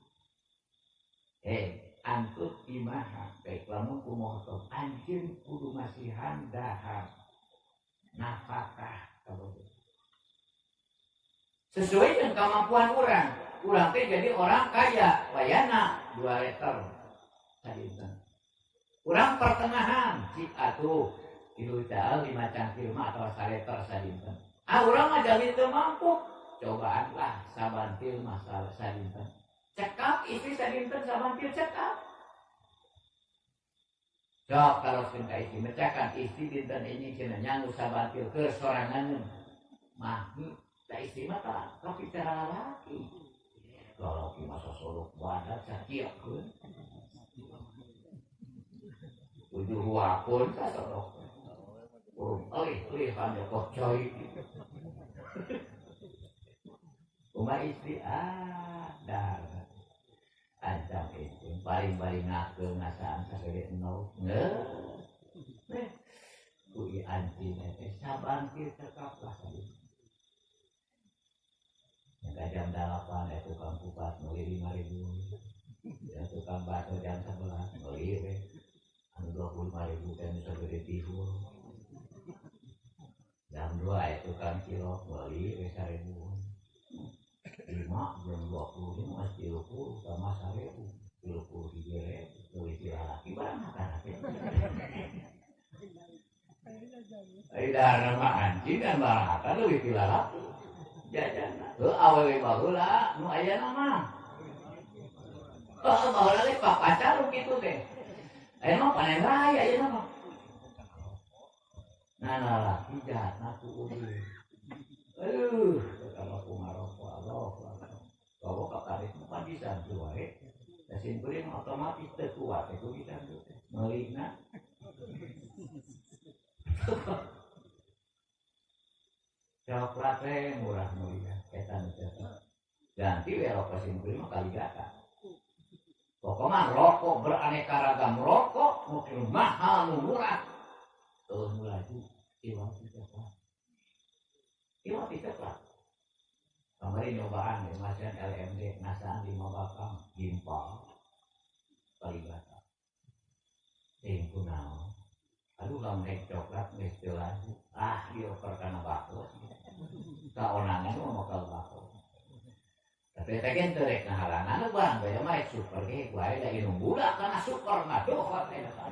antut imaha baik lamun kumaha tong anjeun kudu masihan dahar nafkah sesuai dengan kemampuan urang teh jadi orang kaya wayana 2 liter sadinten urang pertengahan cik atuh 3 liter 5 cangkir mah atau 1 liter sadinten urang mah jadi teu mampu cobaanlah sabantil masalah sadinten cekap istri sadinten sabantil cekap sok teruskeun ka istri mecakan istri dinten ini cenah nyanggu sabantil keur sorangan mah da istri mah tah tapi cara lalaki lalaki masa solok badan sakieun tujuh ruapun ka solok euy hanya kok coy rumah istri dar ancam itu paling ngakeun ngasaan sagede nol kuy anti teh sabantir cekap lah tadi yang jam 8 ya tukang kupat beli 5.000 ya tukang bakso jam 11 beli anu 25.000 kan bisa beli tihul jam 2 ya tukang cilok beli 1.000 5 jam 20 masih 30 sama 1.000 30 digere beli laki barang makan Aida nama anjing dan barang lu lebih laki jajan awewe baheula nu aya nama baheula ge pacar lu kitu teh aya mah panen raya ieu mah nah lalaki jahatna ku uli kalau aku ngarokok kalau kakaris mah bisa tuh wae simpuleun otomatis teu kuat itu bisa tuh meulina coklat teh murah mulia eta nu ganti we rokok simpul mah kali gata pokoknya rokok beraneka ragam rokok mungkin mahal nu murah mulai iwati coklat kemarin nyobaan masian LMD ngasaan 5 bakang gimpal kali gata kunaon aduh lamun coklat geus teu laju dioper kana bako kaonangan mah bakal bako tapi teh kan teu rek ngahalangan barang bae mah super ge wae da ieu budak kana super ngadohot eta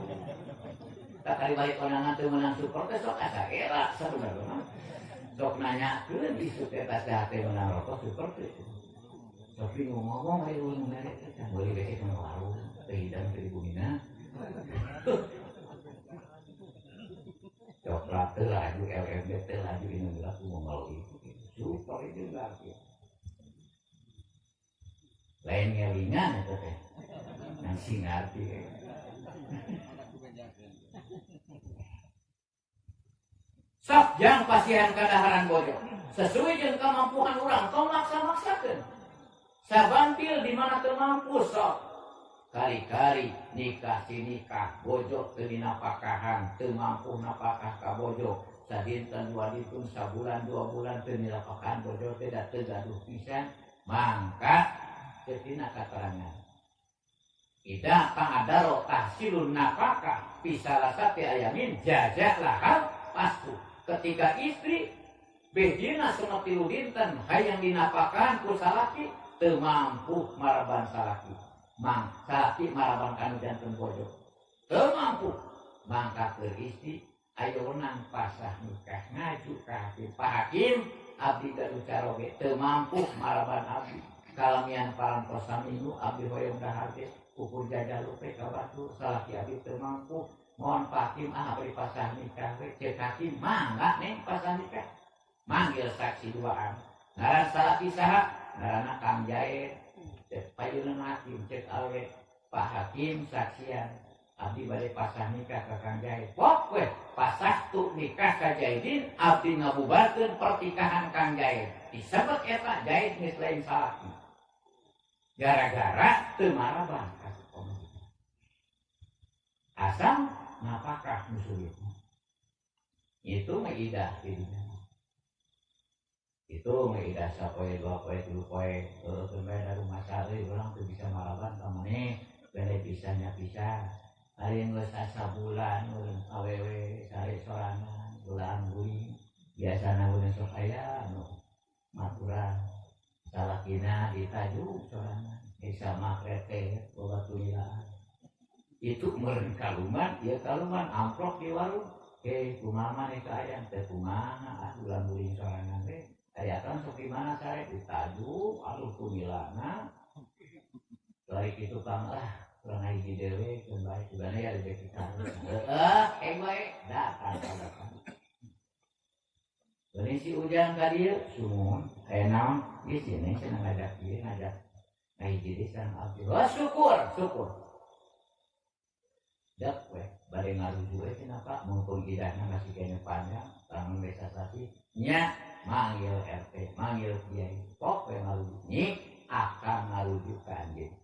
tak kali balik konangan teu meunang super teh sok asa era sabenerna sok nanyakeun isu teh tas teh menang rokok super teh tapi ngomong ayo merek kan boleh besok nang warung kehidupan dari bumina coklat laju LMD laju ini aku mau melalui super itu lagi lain ngelingan itu teh nasi ngerti sok jang pasihan kadaharan bojo sesuai dengan kemampuan orang kau maksa-maksakan sabantil di mana termampu sok kali-kali nikah si nikah bojo teu dinapakahan teu mampu napakah ka bojo sadinten dua ditun sabulan 2 bulan teu dinapakahan bojo teh da teu gaduh pisan mangka teu tina katerangan ida ta'adaro tahsilun napakah fi salasati ayamin jajak lahal pastu ketika istri behina seperti dinten hayang dinapakahan ku salaki teu mampu maraban salaki mang salaki maraban kanu janten bojo teu mampu mangka keur istri ayeuna pasah nikah ngaju ka hakim Pak Hakim abdi gaduh caroge teu mampu maraban abdi kalamian parantos saminggu abdi hoyong dahar ge ukur jajal lupe ka batu salaki abdi teu mampu mohon Pak Hakim abdi pasah nikah we ceuk hakim mangga neng pasah nikah manggil saksi duaan ngaran salaki saha ngaranna Kang Jair cek payunan hakim cek awe Pak Hakim saksian abdi bade pasah nikah ka Kang Jair pok we pasah tu nikah ka Jaidin abdi ngabubarkeun pertikahan Kang Jair disebut eta Jaid geus lain salaki gara-gara teu maraban ka komunitas asam napakah musuhnya itu maidah dirinya itu maidah sapoe 2 poe 3 poe kembali dari rumah sari orang tuh bisa maraban kamane bere pisahnya pisah hari geus sabulan urang awewe sare sorangan bulan bui biasana urang sok aya anu maturan salakina ditaju sorangan bisa makrete boga tulilaan itu meureun kaluman ya kaluman amplop di warung kumaha nih kaayang teh kumaha ulang bui sorangan we ayatan sok dimana sare ditaju aluh kumilana balik itu Kang kurang hiji dewe kembali kembali ya rezeki kang bae datang ini si ujang tadi sumun naon di sini senang ngajak dia ngajak hiji desan abdi syukur dak we bade ngaruju we kenapa mumpung idahna masih kene panjang tangan desa sasi nya manggil RT manggil kiai pok we ngaruju nyi akan ngaruju ka anjeun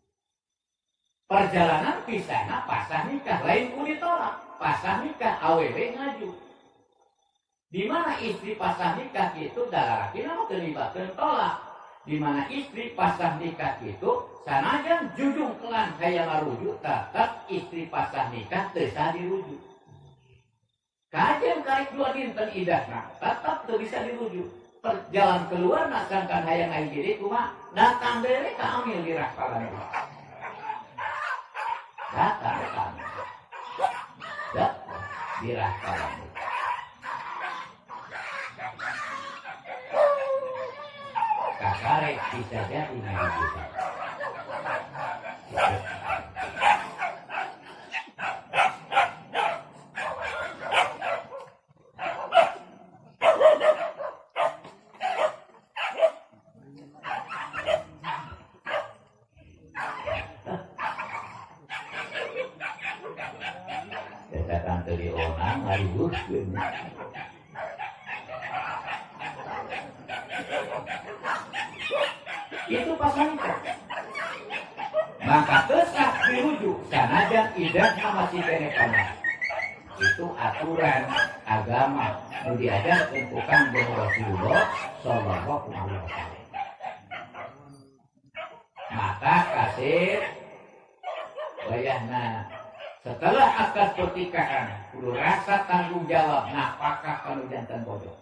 perjalanan pisahna pasah nikah lain ku ditolak pasah nikah awewe ngaju di mana istri pasah nikah itu dalaraki nama terlibatkan tolak di mana istri pasah nikah itu sanajan jujung kelan hayang ngarujuk tetap istri pasah nikah teu sah dirujuk kajian karek 2 dinten idahna tetap teu bisa dirujuk jalan keluar nasangkan hayang ngahiji kumaha datang deui ka amil di raspalan datang di raspalan kakarek bisa jadi ngahiji itu pasal maka tesah dirujuk sanajan idahna masih kene panas itu aturan agama nu diajarkeun ku Kangjeng Rasulullah sallallahu alaihi wasallam maka kasih wayahna setelah akad pertikahan kudu rasa tanggung jawab napakah kanu jantan bodoh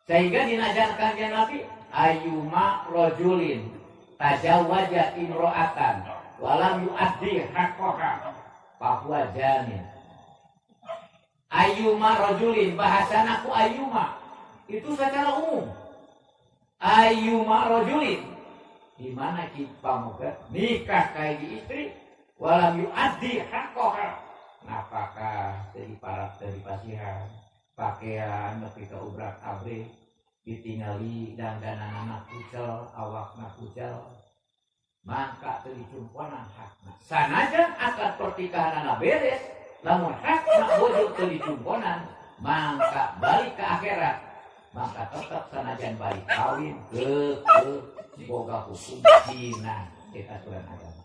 sehingga dinajarkan kanjeng Nabi ayyuma rajulin tajawwaja imro'atan walam yu'addi haqqaha fahuwa janin ayyuma rajulin bahasana ku ayyuma itu secara umum ayyuma rajulin di mana kita pamogat nikah kayak di istri walam yu'addi haqqaha napakah dari parat dari pasihan pakaian nepi ka ubrak abrik ditingali dandanan anak kucel awakna kucel maka teu dicumponan hakna sanajan akad pertikahan anak beres lamun hakna bojo teu dicumponan maka balik ke akhirat maka tetap sanajan balik kawin ke boga hukum zina kita aturan agama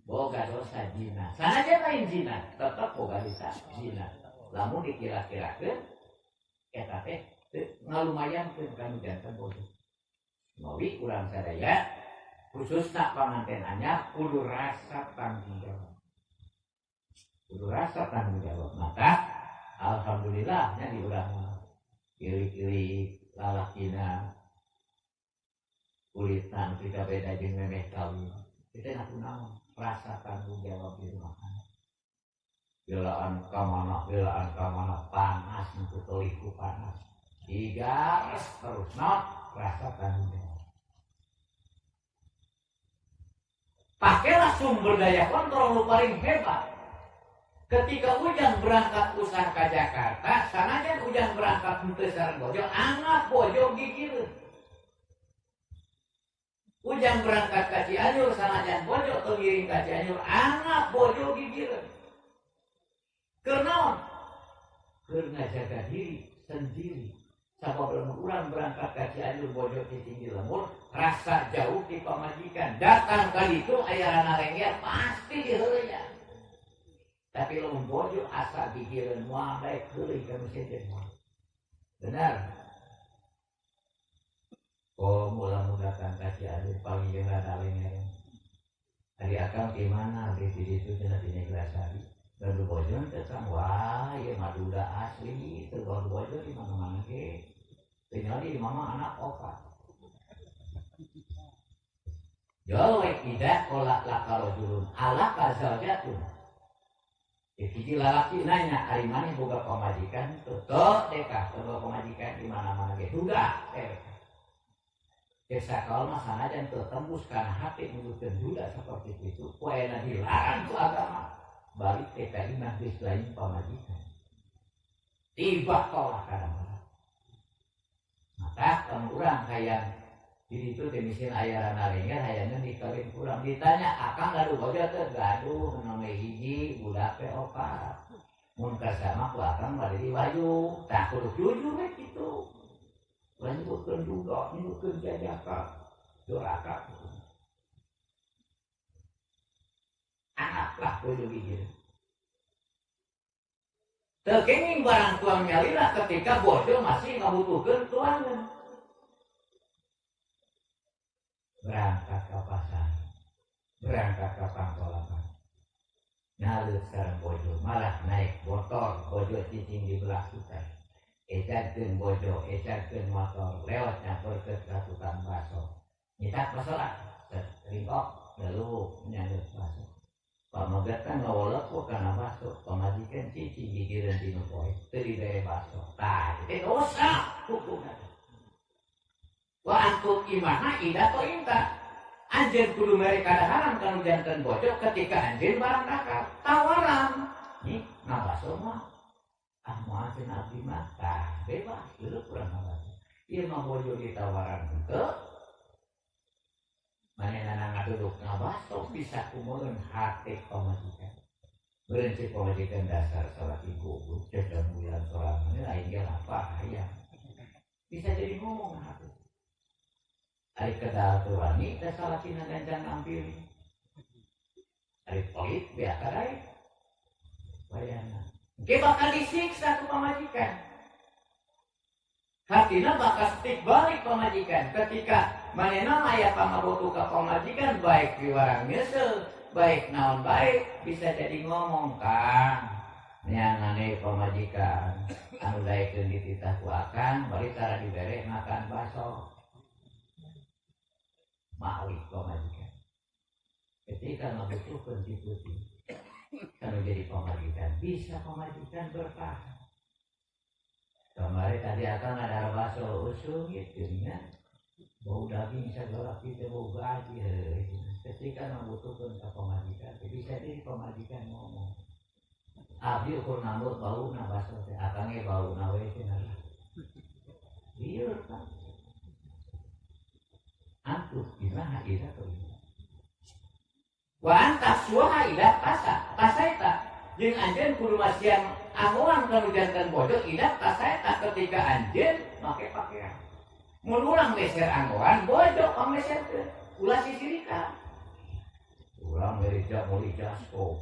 boga dosa zina sanajan lain zina tetap boga dosa zina lamun dikira-kirakeun eta teh ngalumayankeun kanu janten bojo mawi urang sadaya khususna panganten anyar kudu rasa tanggung jawab maka alhamdulillah nya di urang ilik-ilik lalakina kulitan kita beda jeung memeh kawin kita ngaku naon rasa tanggung jawab di rumah belaan kamana panas untuk teuing panas digares terus rasa tanggung jawab pakailah sumber daya kontrol lu paling hebat. Ketika Ujang berangkat usaha ke Jakarta, sanajan Ujang berangkat untuk sareng bojo, anak bojo gigireun. Ujang berangkat ke Cianjur, sanajan bojo teu ngiring ka Cianjur, anak bojo gigireun. Keur naon? Keur ngajaga diri sendiri. Sabab urang berangkat ke Cianjur bojo cicing di lembur, rasa jauh di pamajikan. Datang kali itu aya rana lengger pasti diheureuyang. Tapi lamun bojo asa pikiran moal bae keuling ka mesin moal. Benar. Oh, mula-mula kan kasih ada paling jeung rada lengger. Ari akang di mana di situ cenah di Neglasari. Dan bojo teh sang wah ieu maduda asli teu bojo di mana-mana ge. Tinggal di mama anak opat. Jawa tidak kolak lakarojulun ala kazawjatun. Jadi lalaki nanya hari mana boga pemajikan tutup deka boga pemajikan di mana-mana ge duda Desa kalau masalah dan tertembus karena hati menurutkan duda seperti itu poena dilarang itu agama balik teka iman bis lain pemajikan tiba tolak kadang-kadang maka orang kayak di itu demikian ayaran alengnya hayangnya dikawin kurang ditanya akang gaduh bojo teh gaduh nama hiji budak teh opat mun kasama ku akang bade di waju tah kudu jujur we kitu lanjutkeun juga nyukeun jajaka duraka anaklah kudu gigir teu kenging barang tuang nyalira ketika bojo masih ngabutuhkeun tuangan berangkat ke pasar, berangkat ke pangkolapan, nyalut sareng bojo, malah naik motor, bojo cicing di belah hutan, ejakeun bojo, ejakeun motor, lewat nyamperkeun ka tukang baso, nyitak masalah, ringkok, lalu nyalut baso, pamagat kan ngawolok kok kana baso, pamajikan cicing gigireun dinu poe, teu dibere baso, tah itu dosa hukumna. Wa antum imana ida to inta anjeun kudu mere kada haram kanu janten bojo ketika anjeun barang nakal tawaran nih ngabaso mah moal cenah abdi mah tah bebas geuleuh kurang ngabaso ieu mah bojo ditawaran henteu manehna ngaduduk ngabaso bisa kumoreun hate pamajikan beureun si pamajikan dasar salat ibu cedeng bulan sorangan lain ge apa hayang bisa jadi ngomong hate ari kedal teu wani teh salakina ganjang ampil ari polit bea kadai bayana ge bakal disiksa ku pamajikan hatina bakal stik balik pamajikan ketika manehna aya pangabotu ka pamajikan baik diwarang nyesel baik naon baik bisa jadi ngomong kang nyangane pamajikan anu daekeun dititah ku akang bari tara dibere makan baso mawi pemajikan ketika membutuhkan diputi kalau jadi pemajikan bisa pemajikan bertahan kemarin tadi akan ada bakso usung gitu ya bau daging segala kita bau gaji ketika membutuhkan ke pemajikan bisa di pemajikan ngomong abdi ukur nambut bau nabaso teh akangnya bau nawe cenah liur kan antus gimana ida tuh wa antas suha ida tasa eta jeung anjeun kudu masian anguan kanu janten bodoh ida tasa eta ketika anjeun make pakaian mun urang meser anguan bodoh pameserkeun ulah sisirika urang mereja muli jasko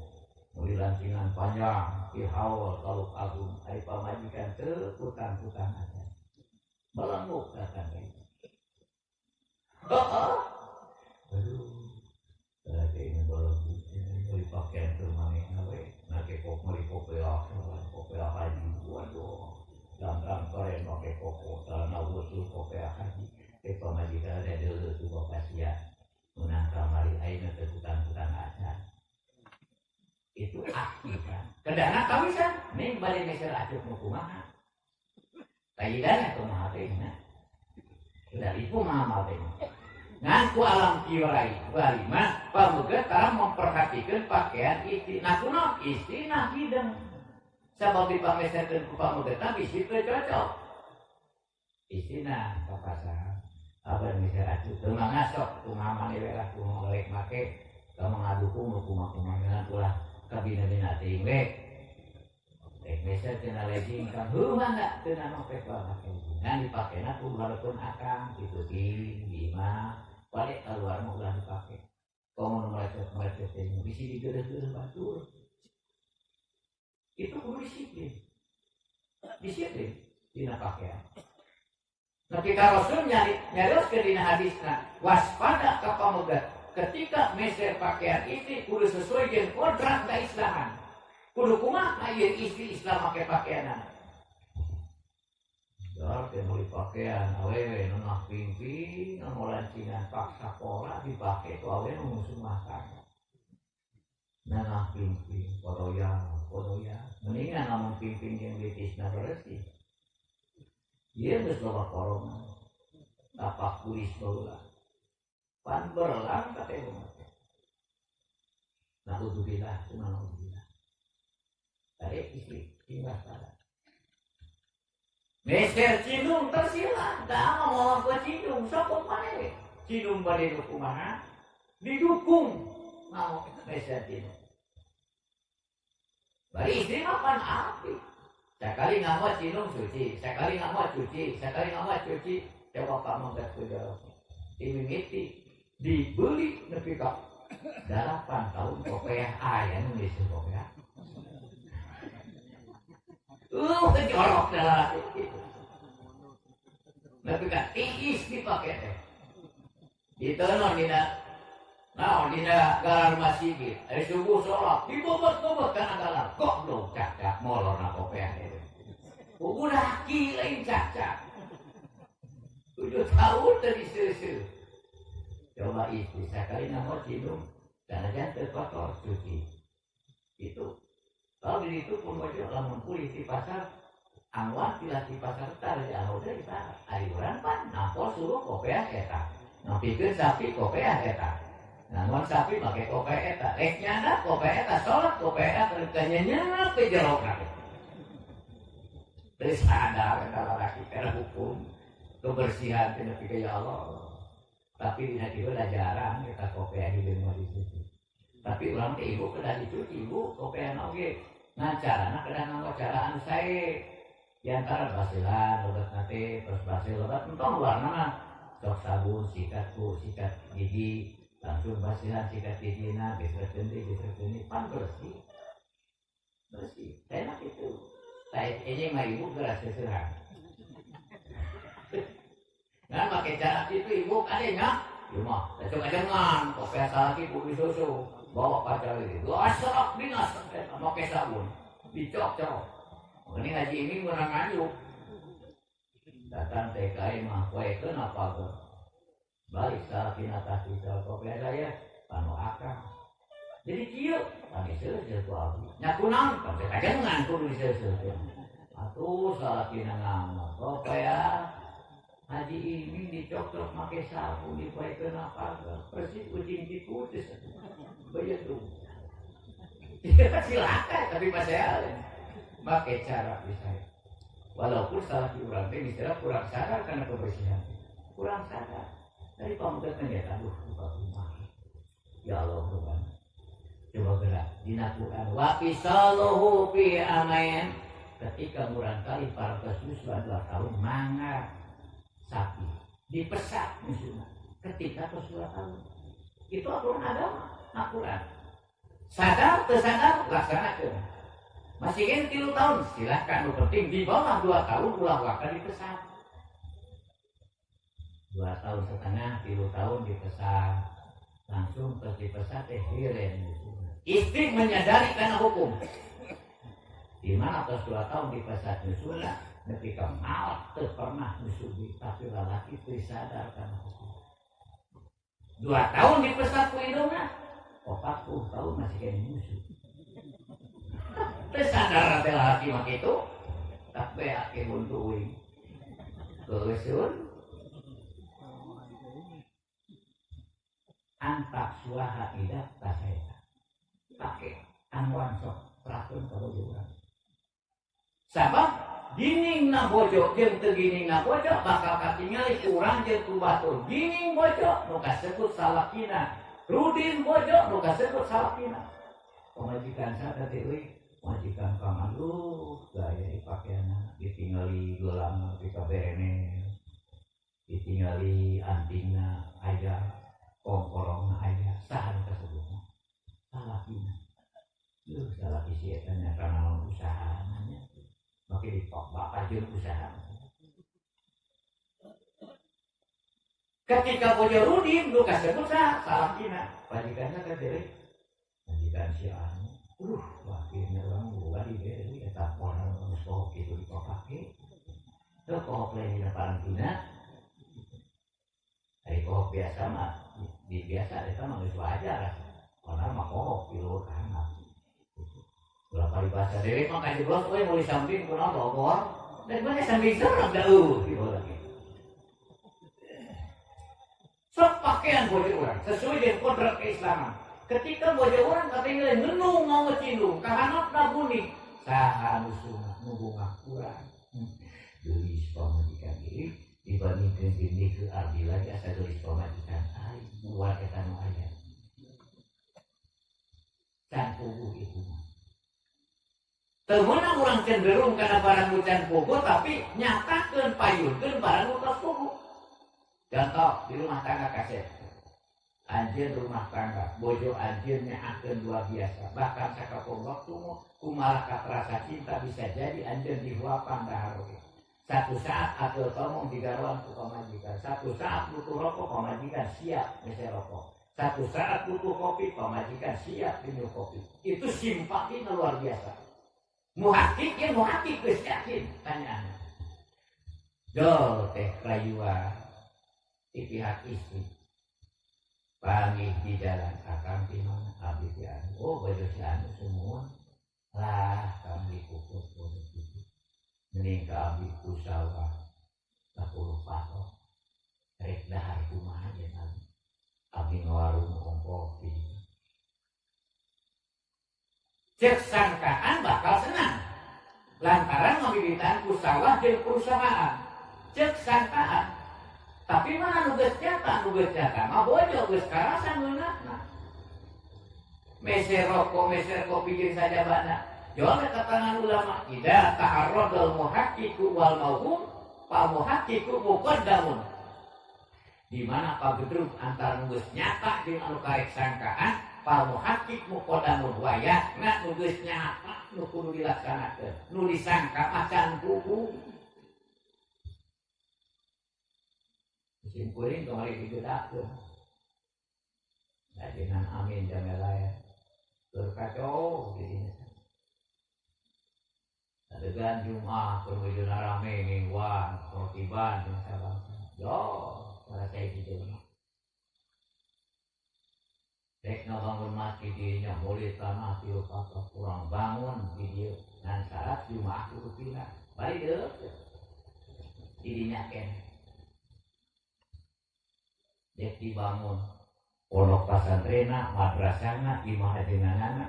muli lancingan panjang ihawal kalau agung ari pamajikan teu putang-putang aja melenguk datang aduh lagi ini belenguk muli pakaian teu mami nawe nake kok muli kopeah haji waduh dalam keren pakai koko celana butuh kopeah haji pamajikan ada dulu tuh bapak sia menang kamari ayeuna teu putang-putang aja itu aktif kan kedana kawisan ning bade meser acuh nu kumaha kaidana kumaha teh na udah ieu mah teh ngan ku alam kirai bari mah pamuga tara memperhatikeun pakaian istri nah kunaon istri nah hideng sabab dipameserkeun ku pamuga tah bisi teu cocok istina papasan abah meser acuh teu mangasok kumaha mane werah kumaha golek make kamu ngaduku kumaha ngan ulah kabina-bina ting we rek meser cenah legging kan mangga teu nano pepal make ngan dipakena ku walaupun akang kitu di imah balik keluar mah ulah dipake komo melecet teh bisi digeureuh batur itu kudu disiplin dina pakaian ketika Rasul nyarioskeun dina hadisna waspada ka pamuga ketika meser pakaian istri kudu sesuai dengan kodrat keislaman kudu kumaha ieu istri Islam make pakaianan dar teh meuli pakaian awewe nu nah pingping nu lancingan paksa pola dipake ku awewe nu musuh makan nah pingping podoya mendingan lamun pingping jeung litisna bersih ieu geus loba corona tapak kulis baheula pan berlang kate umat. Naudzubillah, subhanallah. Tarik istri, tinggal salah. Meser cidung tersilang, dah mau ke cidung, sokong mana? Cidung balik kumaha? Didukung, mau meser cidung. Bari istri makan api. Sekali nggak mau cidung suci, sekali nggak mau cuci, sekali nggak mau cuci, coba kamu gak kuda. Imimiti. Dibeli nepi ka 8 tahun kopeah aya nu geus kopeah. Kejorok dalam itu. Nepi ka tiis dipake teh. Ditenon dina galar masjid. Ari subuh salat dibobot-bobot kana galar. Goblok cacak molorna kopeah teh. Udah ki lain cacak. 7 tahun tadi seuseul. Coba istri sekali nama cidung karena jangan kotor cuci itu kalau di itu pun wajib lamun kulit di pasar angwan pilah di pasar tar ya udah di sana ari urang pan nampol suruh kopeah eta nampikeun sapi kopeah eta namun sapi make kopeah eta rek nyana kopeah eta salat kopeah eta nyenyep teh jero kabeh terus ada kalau laki kana hukum kebersihan teh nepi ka ya Allah. Tapi dina kieu udah jarang kita kopeah hideung mah di situ. Tapi urang teh ibu kedah dicuci ibu kopeah oge. Ngan carana kedah nganggo cara anu sae. Di antara basilan lobatna teh terus basil lobat entong warna mah sok sabun sikat gigi langsung basilan sikat gigina bisrekeun deui pan bersih. Enak itu. Saya ini mah ibu geras seuseurang. Nah, pakai cara itu ibu kadenya, cuma coba jangan, kopeah salaki kudu susu, bawa pacar itu, asrak dinas, pakai sabun, dicok-cok. Ini ngaji ini menang anjuk. Datang TKI mah kue kenapa ke? Balik salaki atas pisau kopeah saya, panu akang. Jadi kieu, pakai seuseul ku abdi. Nyakunang, pakai jangan kudu seuseul. Atuh salaki nangang, kopeah Haji ini dicokok pakai sapu dipakai apa persis kucing dikutis banyak tuh. Silakan tapi pas saya pakai cara bisa. Walaupun salah kurang istilah kurang sadar karena kebersihan. Kurang sadar. Dari pamungkasnya ya aduh buka rumah. Ya Allah Tuhan. Coba gerak dinakukan wa fisaluhu fi amain. Ketika murang kali para kesusuan 2 tahun mangga sapi dipesak musuhnya. Ketika kesusuan tahun itu aturan agama, aturan. Sadar, tersadar, laksanakan. Masih kan 3 tahun, silahkan. Yang penting di bawah 2 tahun ulah wakil dipesan. 2 tahun setengah, 3 tahun dipesan. Langsung terus dipesan hiren. Istri menyadari karena hukum. Di mana atas 2 tahun dipesan musuhnya, ketika malah pernah musuh tapi lelaki tersadar karena hukum. 2 tahun dipesan ku hidungnya. 40 tahun masih kayak musuh. Tersadar laki mak itu, tapi akhir buntuin. Kesun, antak suaha idak tasaya. Pakai anwan sok perakun kalau juga. Sabab gining na bojo jeung teu gining na bojo bakal katingali kurang jeung ku batur. Gining bojo nu kasebut salakina. Rudin bojo nu kasebut salakina. Pemajikan sada deui, majikan paman lu gaya pakaianna ditingali gelang di kaberene. Ditingali antingna aya, kongkorongna aya, sahan kasebut. Salakina. Duh salaki si eta nya kana usaha nya. Make dipok bapak jeung usaha. Ketika bojo Rudin lu kasebut salakina. Majikanna ka deui. Majikan si anu. Wakilnya orang gua di beri eta orang musuh itu dipake. Teu kohok lain di Palestina. Ari kohok biasa mah di biasa eta mah geus wajar. Karena mah kohok di luar kana. Berapa di bahasa dewe mah ka jeblos euy mau disamping kunaon bogor. Dan mana samping serem deuh gitu lagi. Sok pakaian bojo urang sesuai dengan kodrat keislaman. Ketika bojo urang katinggal ngenung mau ngecindung kahanapna bunyi saha musuhna nu bunga urang. Geulis pamajikan ieu dibandingkeun bini ke abdi lagi asa geulis pamajikan ai buat eta nu aya. Can puguh itu. Teu meunang urang cenderung kana barang nu can puguh tapi nyatakeun payunkeun barang nu tos puguh. Contoh di rumah tangga kaset. Anjeun rumah tangga, bojo anjeun nyahakeun luar biasa. Bahkan sakapung waktu kumaha katrasa cinta bisa jadi anjeun dihuapan dahar oge. Satu saat atur tomong digaroan ku pamajikan. Satu saat butuh rokok pamajikan siap mese rokok. Satu saat butuh kopi pamajikan siap minum kopi. Itu simpati luar biasa. Muhakik ya muhakik geus yakin tanyaan. Dol teh rayuan di pihak istri panggih di jalan akang di mana abdi di anu oh bojo si anu semua lah kami pukul itu mending ke abdi ku sawah 10 patok rek dahar kumaha jeung abdi ngawarung kopi cek sangkaan bakal senang lantaran ngabibitan ku sawah jeung perusahaan cek sangkaan. Tapi mana nugas nyata mah bojo geus karasan meunakna. Meser rokok, meser kopi jeung sajabana. Jawab keterangan ulama, idza ta'arradal muhaqqiqu wal mauhum fa muhaqqiqu muqaddamun. Di mana pagedrug antara nugas nyata jeung anu karek sangkaan, fa muhaqqiq muqaddamun wayahna nugas nyata nu kudu dilaksanakeun. Nu disangka macan hukum. Simpulin kemarin digedakeun. Dengan amin jamelaya. Terkacau jadinya. Adegan Jumat perwujudna rame mingguan, rotiban jeung sabangsa. Yo, para saya kitu mah. Rek bangun masjid dinya boleh tanah tilu patok kurang bangun di dieu ngan syarat Jumat kudu pindah. Bari deuk. Didinya keneh. cek dibangun pondok pasantrena, madrasahna, imah jenenganna,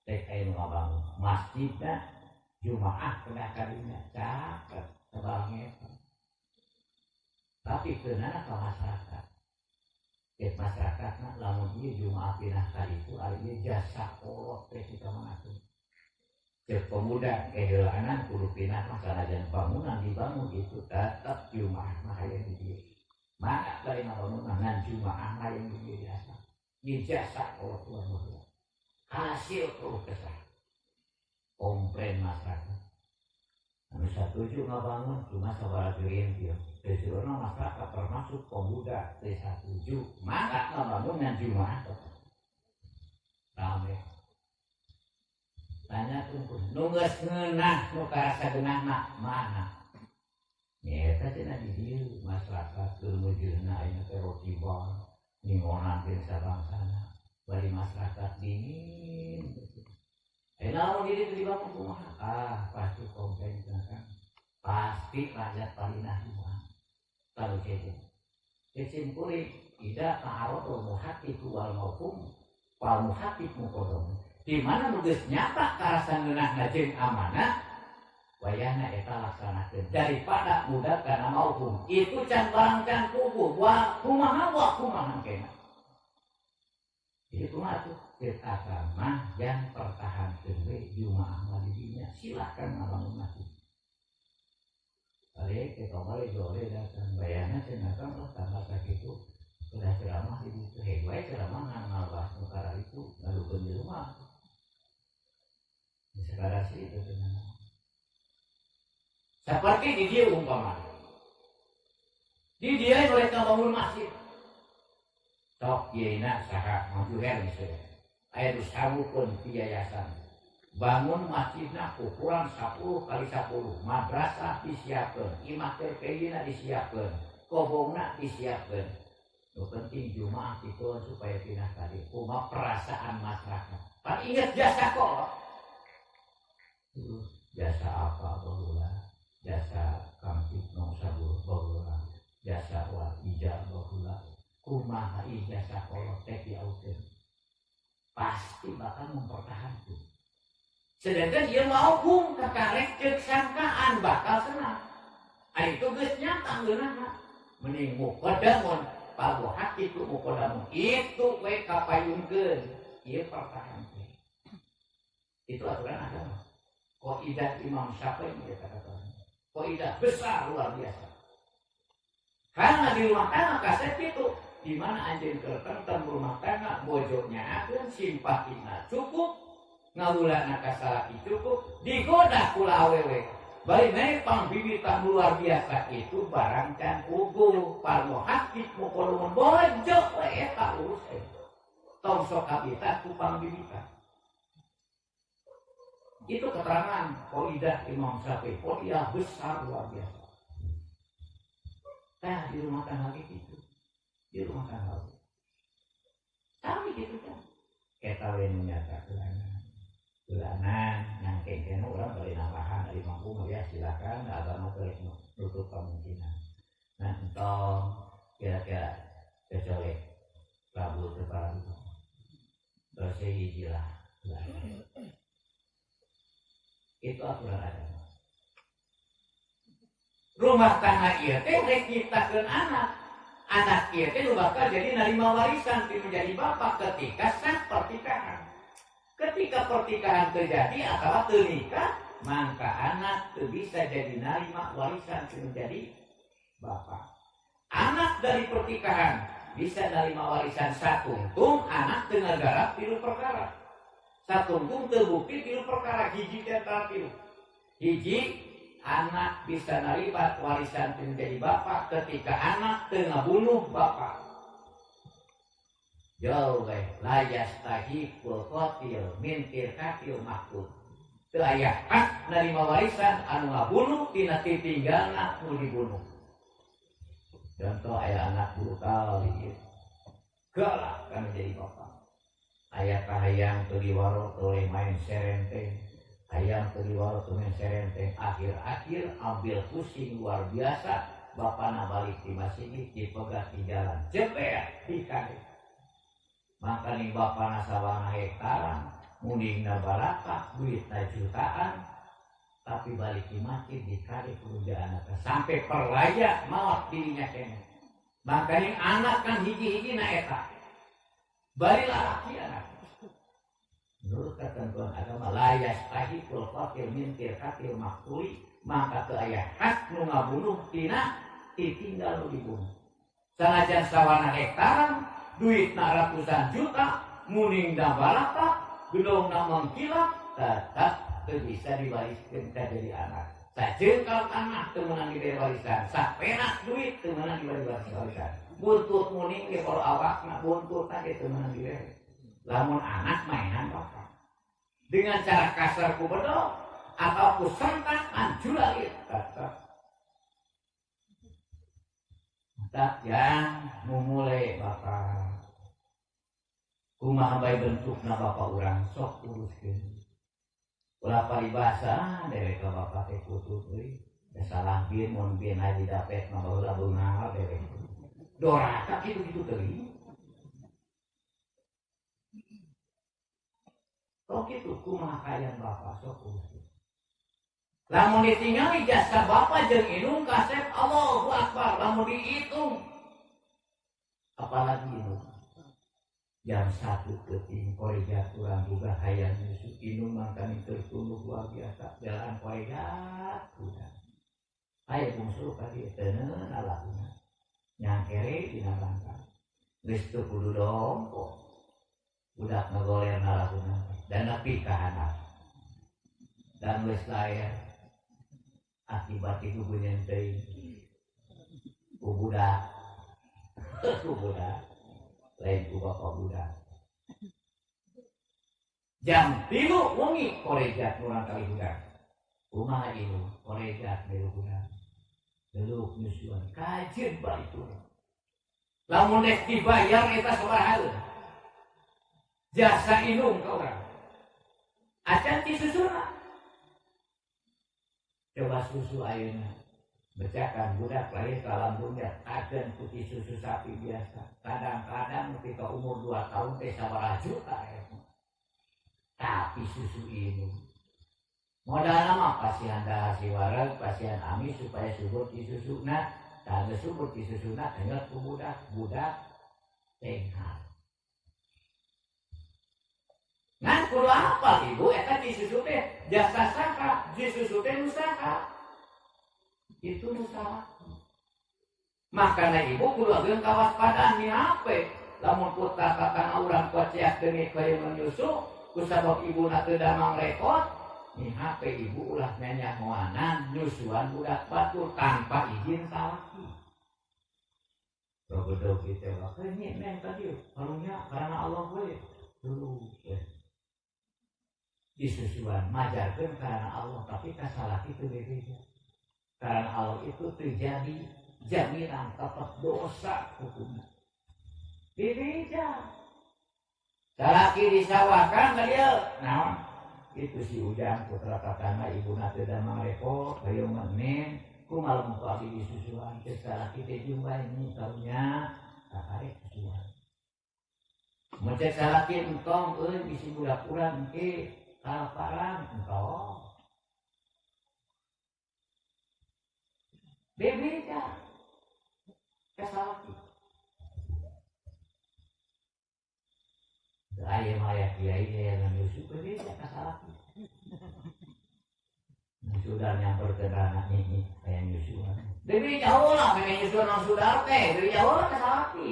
cek aya nu ngabangun masjidna, jumaah kena kalinya caket tebalnya. Tapi kenana ke masyarakat, cek masyarakatna lamun ieu jumaah pindah kali itu ari jasa kolot teh kita mangatuh. Cek pemuda keheulanan kudu pindah masalahan bangunan dibangun itu tetap jumaah mah aya di dieu. Maka dari bangunan ngan jumaah mah yang di dieu biasa. Ieu jasa kolot tuan hasil tuh kesah. Komplain masyarakat. Anu satuju ngabangun cuma sabaraha geulieu. Sesuatu masyarakat termasuk pemuda T1 maka ngabangun ngan jumaah rame. Tanya tunggu, nunggas ngenah, nukarasa genahna mana? Nyata cina di dieu masyarakat kemudianna ayeuna teh roti bal, ningonan teh sabangsana, bari masyarakat dingin. Namun diri itu dibangun kumaha? Pasti komplain kan? Pasti rakyat palinah kumaha? Kalau cecen, cecen kuring tidak ta'arudul muhaqqiq wal mauhum, wal muhaqqiq muqaddam. Di mana nulis nyata karasan ngeunahna jeung amanah wayahna eta laksanakeun daripada mudah kana mauhum itu can barang can kubu wa kumaha kena. Jadi kumaha tuh agama yang pertahankeun we jumaah madidinya silakan ngabangun masjid. Balik kita balik jole datang bayana cenah Allah tanggal sakitu sudah ceramah di situ hebat ceramah ngalbahas perkara itu ngalukeun di rumah. Sekarang sih itu dengan seperti di dia umpama di dia mereka bangun masjid sok yeuna saha maju her misalnya aya disabukeun ti yayasan bangun masjidna ukuran 10 kali 10 madrasah disiapkeun imah terpegina disiapkeun kobongna disiapkeun nu penting jumaah itu supaya pindah tadi kumaha perasaan masyarakat pan ingat jasa kok jasa apa bahula jasa kampit nong sabur bahula jasa wa ija bahula kumaha jasa kolot teh diaukeun pasti bakal mempertahankan sedangkan dia mau kakarek cek sangkaan bakal senang ari itu geus nyata geunana mending muqaddamun pago hakiku muqaddamun itu we kapayungkeun ieu pertahankan itu aturan agama. Qaidah Imam Syafi'i dia katakan. Qaidah besar luar biasa. Karena di rumah tangga kaset itu di mana anjeun keretan rumah tangga bojona akeun simpatinya cukup ngawulana kasalaki cukup digoda kula awewe. Bari naik pangbibitan luar biasa itu barang can ugu parmo hakik mukolun bojo eta urus tong sok kabitan ku pangbibitan. Itu keterangan qaidah Imam Syafi'i, qaidah besar luar biasa. Nah di rumah tangga gitu, di rumah tangga. Tapi gitu kan, kita menyata bulanan, yang kayaknya orang dari nambahan dari mampu melihat silakan, agama boleh nutup kemungkinan. Nah entong kira-kira kecolek rambut kepala itu, bersih hijilah. Itu aturan agama. Rumah tangga ieu teh rek nyiptakeun anak. Anak ieu teh bakal jadi narima warisan ti menjadi bapak ketika sah pertikahan. Ketika pertikahan terjadi atau teu nikah, maka anak teu bisa jadi narima warisan ti menjadi bapak. Anak dari pertikahan bisa narima warisan satungtung anak teu ngagarap tilu perkara. Satungtung terbukti tilu perkara hiji antara tilu. Hiji anak bisa naribat warisan menjadi bapak ketika anak tengah bunuh bapak. Jauh layas tahikul qatil mintir katil maktub. Teu aya hak narima warisan anu ngabunuh tina titinggalna nu dibunuh. Contoh aya anak brutal ieu. Galak kan menjadi bapak. Ayah kahayang tuliwaro oleh main serenteng, ayam tuliwaro main serenteng, akhir-akhir ambil pusing luar biasa bapana balik di masjid dipegat di jalan jebet di kali maka nih bapana sawana hektaran mundingna baraka duitna jutaan tapi balik di masjid di kali kerjaan sampai perlaya maaf dirinya kena maka nih anak kan hiji-hiji na eta bari laki anak menurut ketentuan agama layas tahikul fakir mintir katil maktuli maka ke ayah hak nu ngabunuh tina ditinggal nu dibunuh sanajan sawana hektaran duitna ratusan juta muning da balapa gedongna mengkilap tetap teu bisa diwariskeun ka jadi anak sajengkal anak teu meunang diberi warisan sapenak duit teu meunang diberi warisan buntut muning ge poro awakna buntutna ge teu meunang diberi lamun anak mainan bapak dengan cara kasar ku bedog atau ku sentak anjulalit kata tak yang memulai bapak kumaha bae bentukna bapak urang sok uruskeun ulah paribasa dewek ka bapak teh kutut euy da salah bin mun bin haji dapet mah baheula beungal dewek doraka kitu-kitu teuing kok kitu kumaha kayan bapak sok uruskeun lamun ditinggali jasa bapak jeung indung kasep Allahu Akbar lamun dihitung apalagi indung jam 1 keting koreja kurang juga hayang nyusu indung mangkani tertunduk luar biasa jalan koreja kurang aya bungsu ka dieu teuneun alahuna nyangkere dina rangka geus teu kudu dongko budak ngagoler alahuna dan nepi ka handap dan geus layar akibat itu bunyian teuing ku budak lain ku bapak budak jam 3 wengi korejat urang kali budak kumaha ieu korejat belu budak deluk nyusuan kajeun balik urang lamun rek dibayar eta sabaraha jasa indung ka urang acan ti susuna coba susu ayeuna becakan budak lahir ka lambungnya agen putih susu sapi biasa kadang-kadang ketika umur 2 tahun teh sabaraha juta tapi susu ini modalna mah pasihan dahar si wareg pasihan amis supaya subur di susuna tangga subur di susuna dengar ku budak sehat ngan kudu apa ibu eta di susu teh jasa saka di susu teh nusaha itu nusaha makana ibu kudu ageun kawaspadaan ni ape lamun putra kakana urang kuaciak deui kaya menyusu kusabab ibuna teu damang repot ni ape ibu ulah menyahoanan nyusuan budak batur tanpa izin salaki bedo kita wah ini neng tadi karunya karena Allah we dulu disusuan majarkeun karena Allah tapi kasalaki itu beda karena Allah itu terjadi jaminan tetap dosa hukumnya beda salaki disawakan dia naon itu si ujang putra kakana ibuna teu damang repot hayang menen kumaha mun abdi disusuan teh salaki teh jumlah ini karunya kakarek susuan mun cek salaki entong euy bisi budak urang engke kalaparan engkau bebeda kesalaki ayam kiai yang nyusu bebeda kesalaki sudah nyamper ke anak ini ayam nyusuan bebeda jauh lah memang nyusuan orang sudah teh bebeda jauh lah kesalaki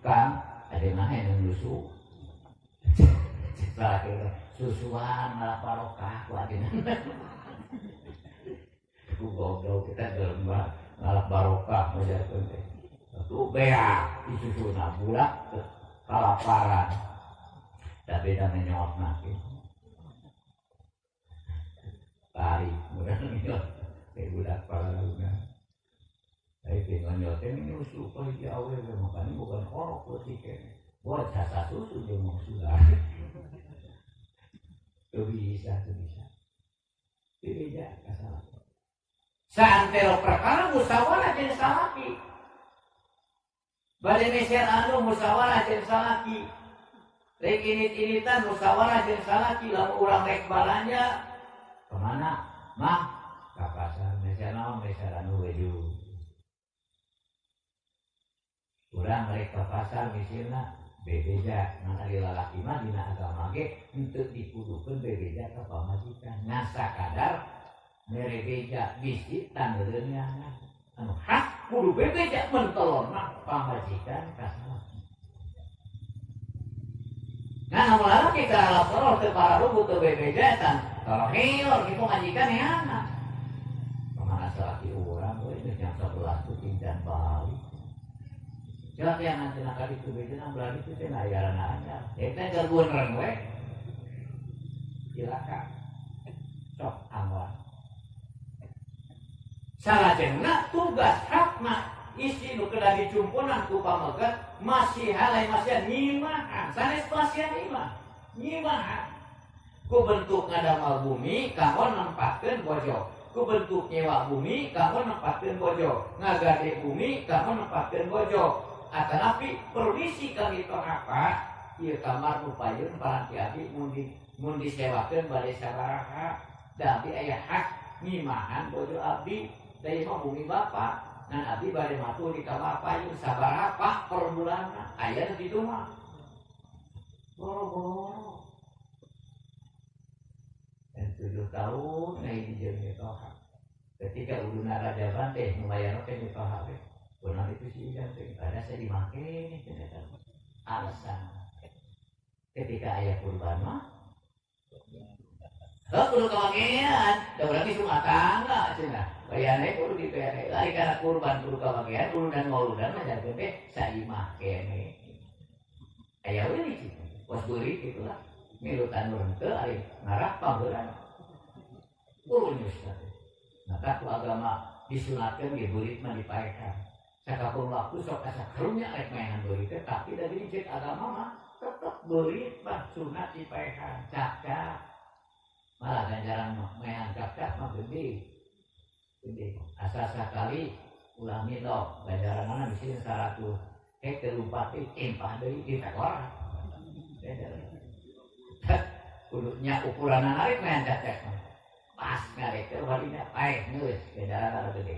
kan ada mana yang nyusu kesalaki susuan malah barokah kuatin ku goblok kita dalam malah barokah menjadikan teh itu beak disusuna budak kalaparan tak beda menyot makin tarik mudah menyot kayak budak para luna tapi menyot ini nyusu kalau dia awal makanya bukan orok putih buat jasa susu dia mau sudah itu bisa beda kasalah Saantero perkara musyawarah jeung salaki. Bade meser anu musyawarah jeung salaki. Rek init-initan musyawarah jeung salaki lamun urang rek balanja kemana? Mah, ka pasar meser naon meser anu weju. Urang rek ka pasar misalna bebeja ngan ari lalaki mah dina agama ge henteu dikudukeun bebeja ka pamajikan. Ngasa kadar mere beja bisi tandeureunnya anu hak kudu bebeja mentolonna pamajikan ka salaki. Nah, mulana kita lapor teu pararugu teu bebeja tan toroheur kitu majikan eana. Pamana salaki urang we jam 11 tu tindan balik. Siapa yang nanti nak kali itu beda nang belanja itu teh ayaran aja. Kita jargon reng we. Silakan. Sok angwan. Salajengna tugas hakna isi nu kedah dicumpunan ku pamegat masih halai masih nyimahan. Sanes masih nyimahan. Ku bentuk ngadamal bumi kamu nempakeun bojo. Ku bentuk nyewa bumi kamu nempakeun bojo. Ngagade bumi kamu nempakeun bojo. Atanapi permisi kami tong apa ieu kamar nu payun paranti abdi mun disewakeun bade sabaraha da abdi aya hak nyimahan bojo abdi da ieu mah bumi bapa ngan abdi bade matur di kamar payun sabaraha pak per bulanna aya di ditu mah boro-boro 7 tahun ngai di jeung nitoha ketika uduna raja banteh membayar teh nitoha we benar itu sih jantung ada saya dimakai ternyata alasan ketika ayah kurban mah kudu kawagean da berarti rumah tangga cenah bayane kudu dipere lari kana kurban kudu kawagean uludan mauludan mah jaga teh saimah kene aya we sih pos beuri kitu lah milutan urang teu ari ngarak pabeuran ulun ustaz maka ku agama disunatkeun ge beurit mah dipaekan sakapun waktu sok asa karunya rek mainan beurit teh tapi dari cek agama mah tetep beurit mah sunat dipaehan cak-cak malah ganjaran mainan cak-cak mah gede asa sakali ulah milo ganjaranna bisi 100 terlumpati empah deui di takora kudunya ukuranna rek main cak-cak pas ngarek teh walinya paeh geus ganjaranna gede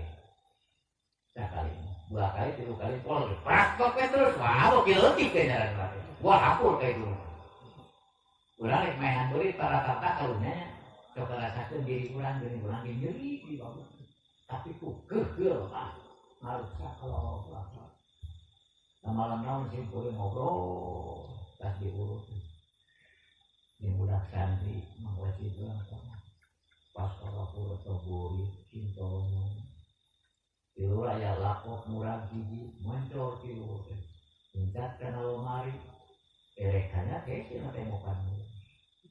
sakali 2 kali 3 kali pol praktok terus wah oke leutik teh jalan bae wah hapur kayak itu urang rek maehan beurit para tata kalunya sok rasakeun diri urang nyeri di bawah tapi ku keugel mah ngarusak kalau malam naon sih boleh ngobrol tas diurut yang budak santri mangwasi urang pas kalau pura tobori cintono tilu aya lakok murah gigi muncul tilu tingkat kana lemari erekannya teh cenah temokan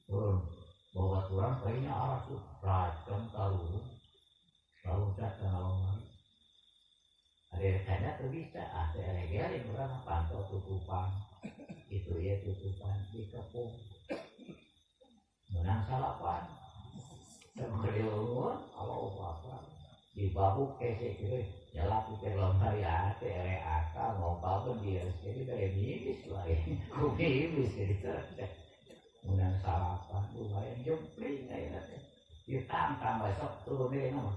turun bawa turang kayaknya arah tuh racun lalu cat kana lemari ada erekannya tuh bisa ada erekan murah pantau tutupan itu ya tutupan dikepung menang salapan semua Allah Akbar di babuk kese kira nyala pikir lemari ate ere akal mau babuk dia jadi kayak mibis lah ya ku mibis jadi tercek menang salapan lumayan jempling kayak teh ditantang besok turunin mah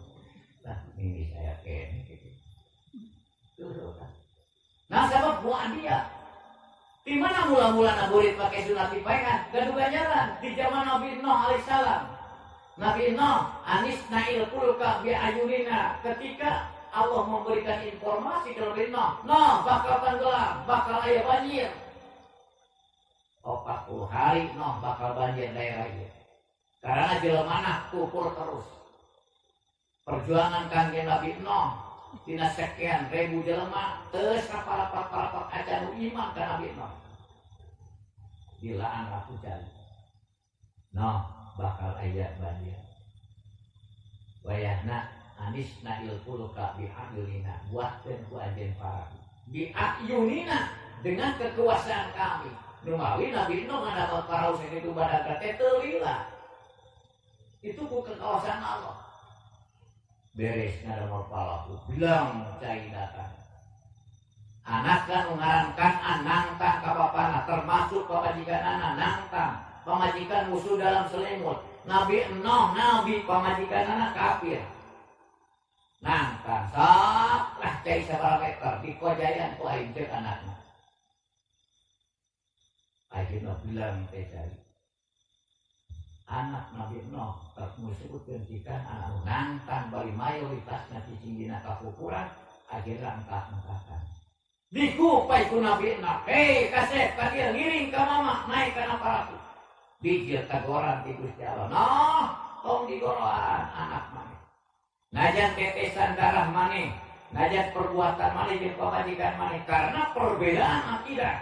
lah mibis saya kene gitu turun nah sabab buat dia di mana mula-mula naburit pakai sunat dipaekan gaduh ganjaran di zaman Nabi Nuh alaihissalam Nabi Nuh anis nail pulka bi ayunina ketika Allah memberikan informasi ke Nabi Nuh bakal tenggelam, bakal aya banjir 40 hari Nuh bakal banjir daerah itu karena jelemana kufur terus perjuangan kangge Nabi Nuh dina sekian ribu jelema teu saparapat acan iman ka Nabi Nuh dilaan ratu jali Nuh bakal aya banjir wayahna anis nail puluka bi'ayunina buatkeun ku anjeun para bi'ayunina dengan kekuasaan kami numawi Nabi Nuh ngadapat paraos itu badak teh teu lila itu ku kekuasaan Allah beres ngadomor palaku bilang cai datang anak kan mengarankan anang tang ka bapana termasuk pamajikanana nangtang pamajikan musuh dalam selimut Nabi Nuh nabi pamajikanana kafir nangtang sok lah cai sabaraha meter di kojayan ku aing ceuk anakna ayeuna bilang teh cai anak Nabi Nuh tak disebutkeun jika anak nangtang bari mayoritasna cicing dina kakukuran akhirna angkat-angkatan dikupai ku Nabi Nuh kasep ka dieu ngiring ka mama naik kana paraku bijil tagoran ti Gusti Allah noh tong digoroan anak maneh najan tetesan darah maneh najan perbuatan maneh jeung pamajikan maneh karena perbedaan akidah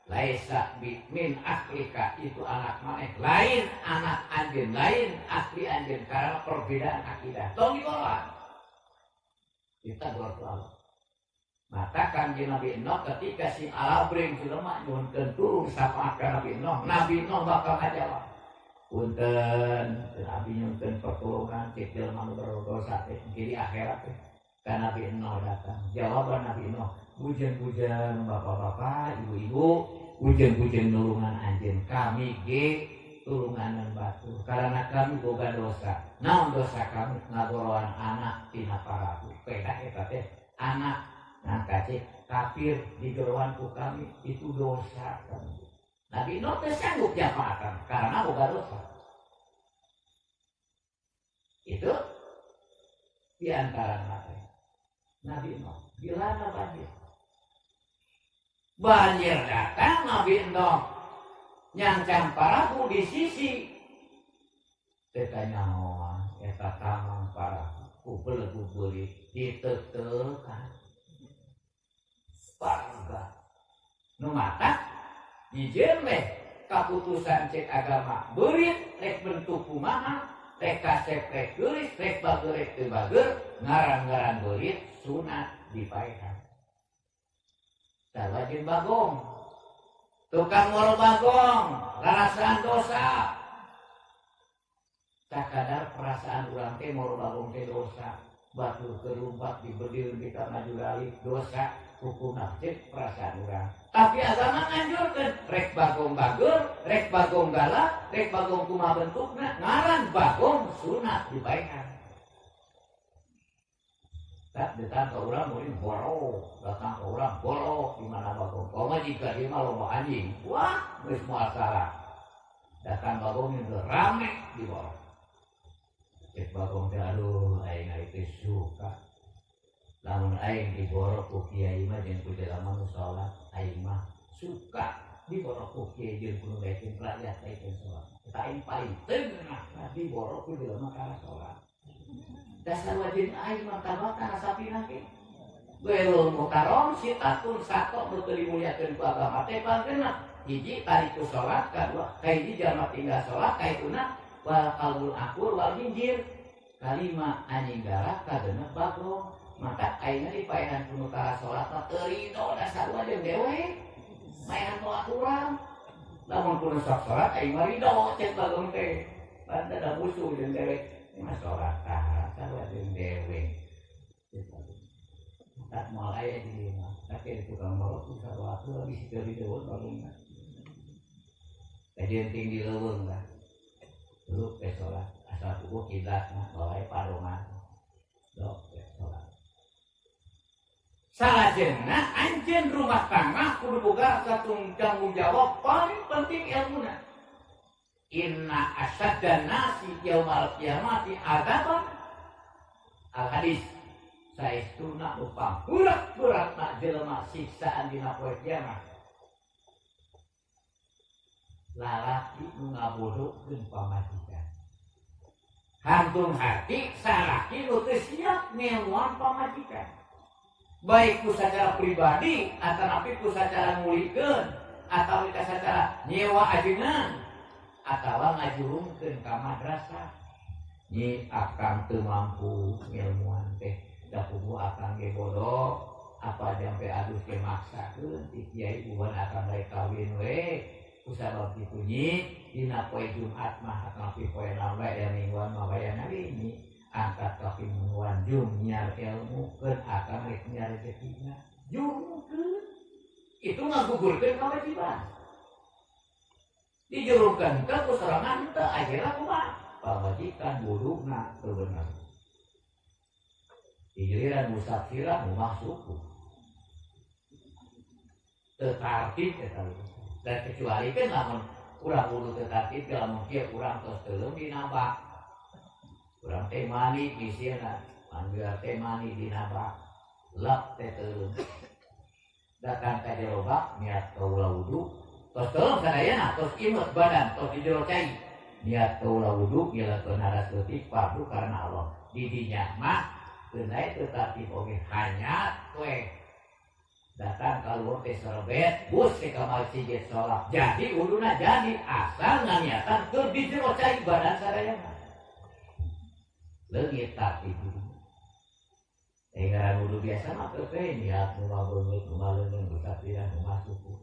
laisa min aklika itu anak maneh lain anak anjeun lain asli anjeun karena perbedaan akidah tong digoroan kita gor ku Allah mata kanjeng Nabi Nuh ketika si alabring jelema nyuhunkeun turun sapa ka Nabi Nuh bakal ngajawab punten Nabi nyuhunkeun pertolongan cek jelema nu berdosa teh di akhirat teh ka Nabi Nuh datang jawaban Nabi Nuh bujang-bujang bapak-bapak ibu-ibu bujang-bujang nulungan anjeun kami ge tulunganan batu karena kami boga dosa naon dosa kami ngagoroan anak tina paraku peda eta teh anak nah kacik kafir di gorowanku kami itu dosa kami Nabi Nuh teh sanggup jamaatan karena boga dosa itu diantara Nabi Nuh bilana banjir datang Nabi Nuh nyancang paraku di sisi tetanya naon eta tamang paraku ku belegu beulit diteutekan bangga nu mata dijieun we kaputusan cek agama beurit rek bentuk kumaha rek kasep rek geulis rek bageur rek teu bageur ngaran-ngaran beurit sunat dipaehan salajeng bagong tukang moro bagong rarasaan dosa sakadar perasaan urang teh moro bagong teh dosa batu kerumpat diberdil di kana jurali dosa hukum nafsir perasaan urang tapi agama nganjurkeun rek bagong bageur rek bagong galak rek bagong kumaha bentukna ngaran bagong sunat dibaekan tak datang ke urang meureun boro datang ke urang boro di mana bagong koma jika dia mah loba anjing wah geus moal salah datang bagong itu rame di boro cek bagong teh aduh aing ari teh suka lamun aing diborok ku kiai mah jeung ku jelema nu salat aing mah suka diborok ku kiai jeung ku baekeun rakyat aing salat eta aing paling teunah diborok ku jelema kana salat dasar wajib aing mah tabatan sapina ge belum mukarom sitatun sato nu teu dimuliakeun ku agama teh panggena hiji tari ku salat kadua kahiji jalma tinggal salat kaituna wal qalbul akur wal hinjir kalima anjing galak kagenep bagong maka ayeuna dipaehan kudu ka salat mah teu ridho dasar jeung dewe maehan tolak urang lamun kudu sok salat aing mah ridho cek bagong teh banda da musuh jeung dewe mah salat tah sarua jeung dewe tak moal aya di dieu mah tapi tukang molot ku sarua atuh bisi teu ridho bagongna kajian tinggi leuweung lah dulu ke salat asal kudu kiblatna bawae padongan dok ke salat salajengna anjeun rumah tangga kudu boga satung tanggung jawab paling penting ilmuna inna asaddan nasi yaumal qiyamati adaban al hadis saestuna upam burak-burakna jelema siksaan dina poe kiamat lalaki nu ngabodohkeun pamajikan hantun hati salaki nu teu siap ngewan pamajikan baik ku secara pribadi atau ku secara ngulikeun atau secara nyewa ajengan atau ngajurungkeun ka madrasah nyi akang teu mampu ngilmuan teh da kudu akang ge bodoh apa jampe adus ke maksakeun ti kiai uwan akang rek kawin we kusabab kitu nyi dina poe Jumat mah atau poe naon bae da mingguan mah bae nari nyi angkat kaki menguan jum nyiar ilmu keun akang rek nyiar rezekinya jum keun itu ngagugurkeun kewajiban dijurungkeun ke kusorangan teu akhirna kumaha pamajikan budugna teu bener dijuriran musafirah rumah suku teu tartib eta dan kecuali kan lamun urang kudu teu tartib lamun kieu urang tos teuleum dinabak urang teh mani misilna anggar teh mani dinabak lep teh teuleum datang ka jero bak niat kaula wudu tos teuleum sadayana tos imut badan tos di jero cai niat kaula wudu ngelakeun hadas leutik fardu karena Allah di dinya mah teu nae teu tartib oge hanya we datang kalau teh serebet bus ke kamar masjid sholat jadi wuduna jadi asal nganiatan keur di jero cai badan sadayana leungit tartib ngaran wudu biasa mah teu teh niat rumah beungeut rumah leungeun musafirah rumah suku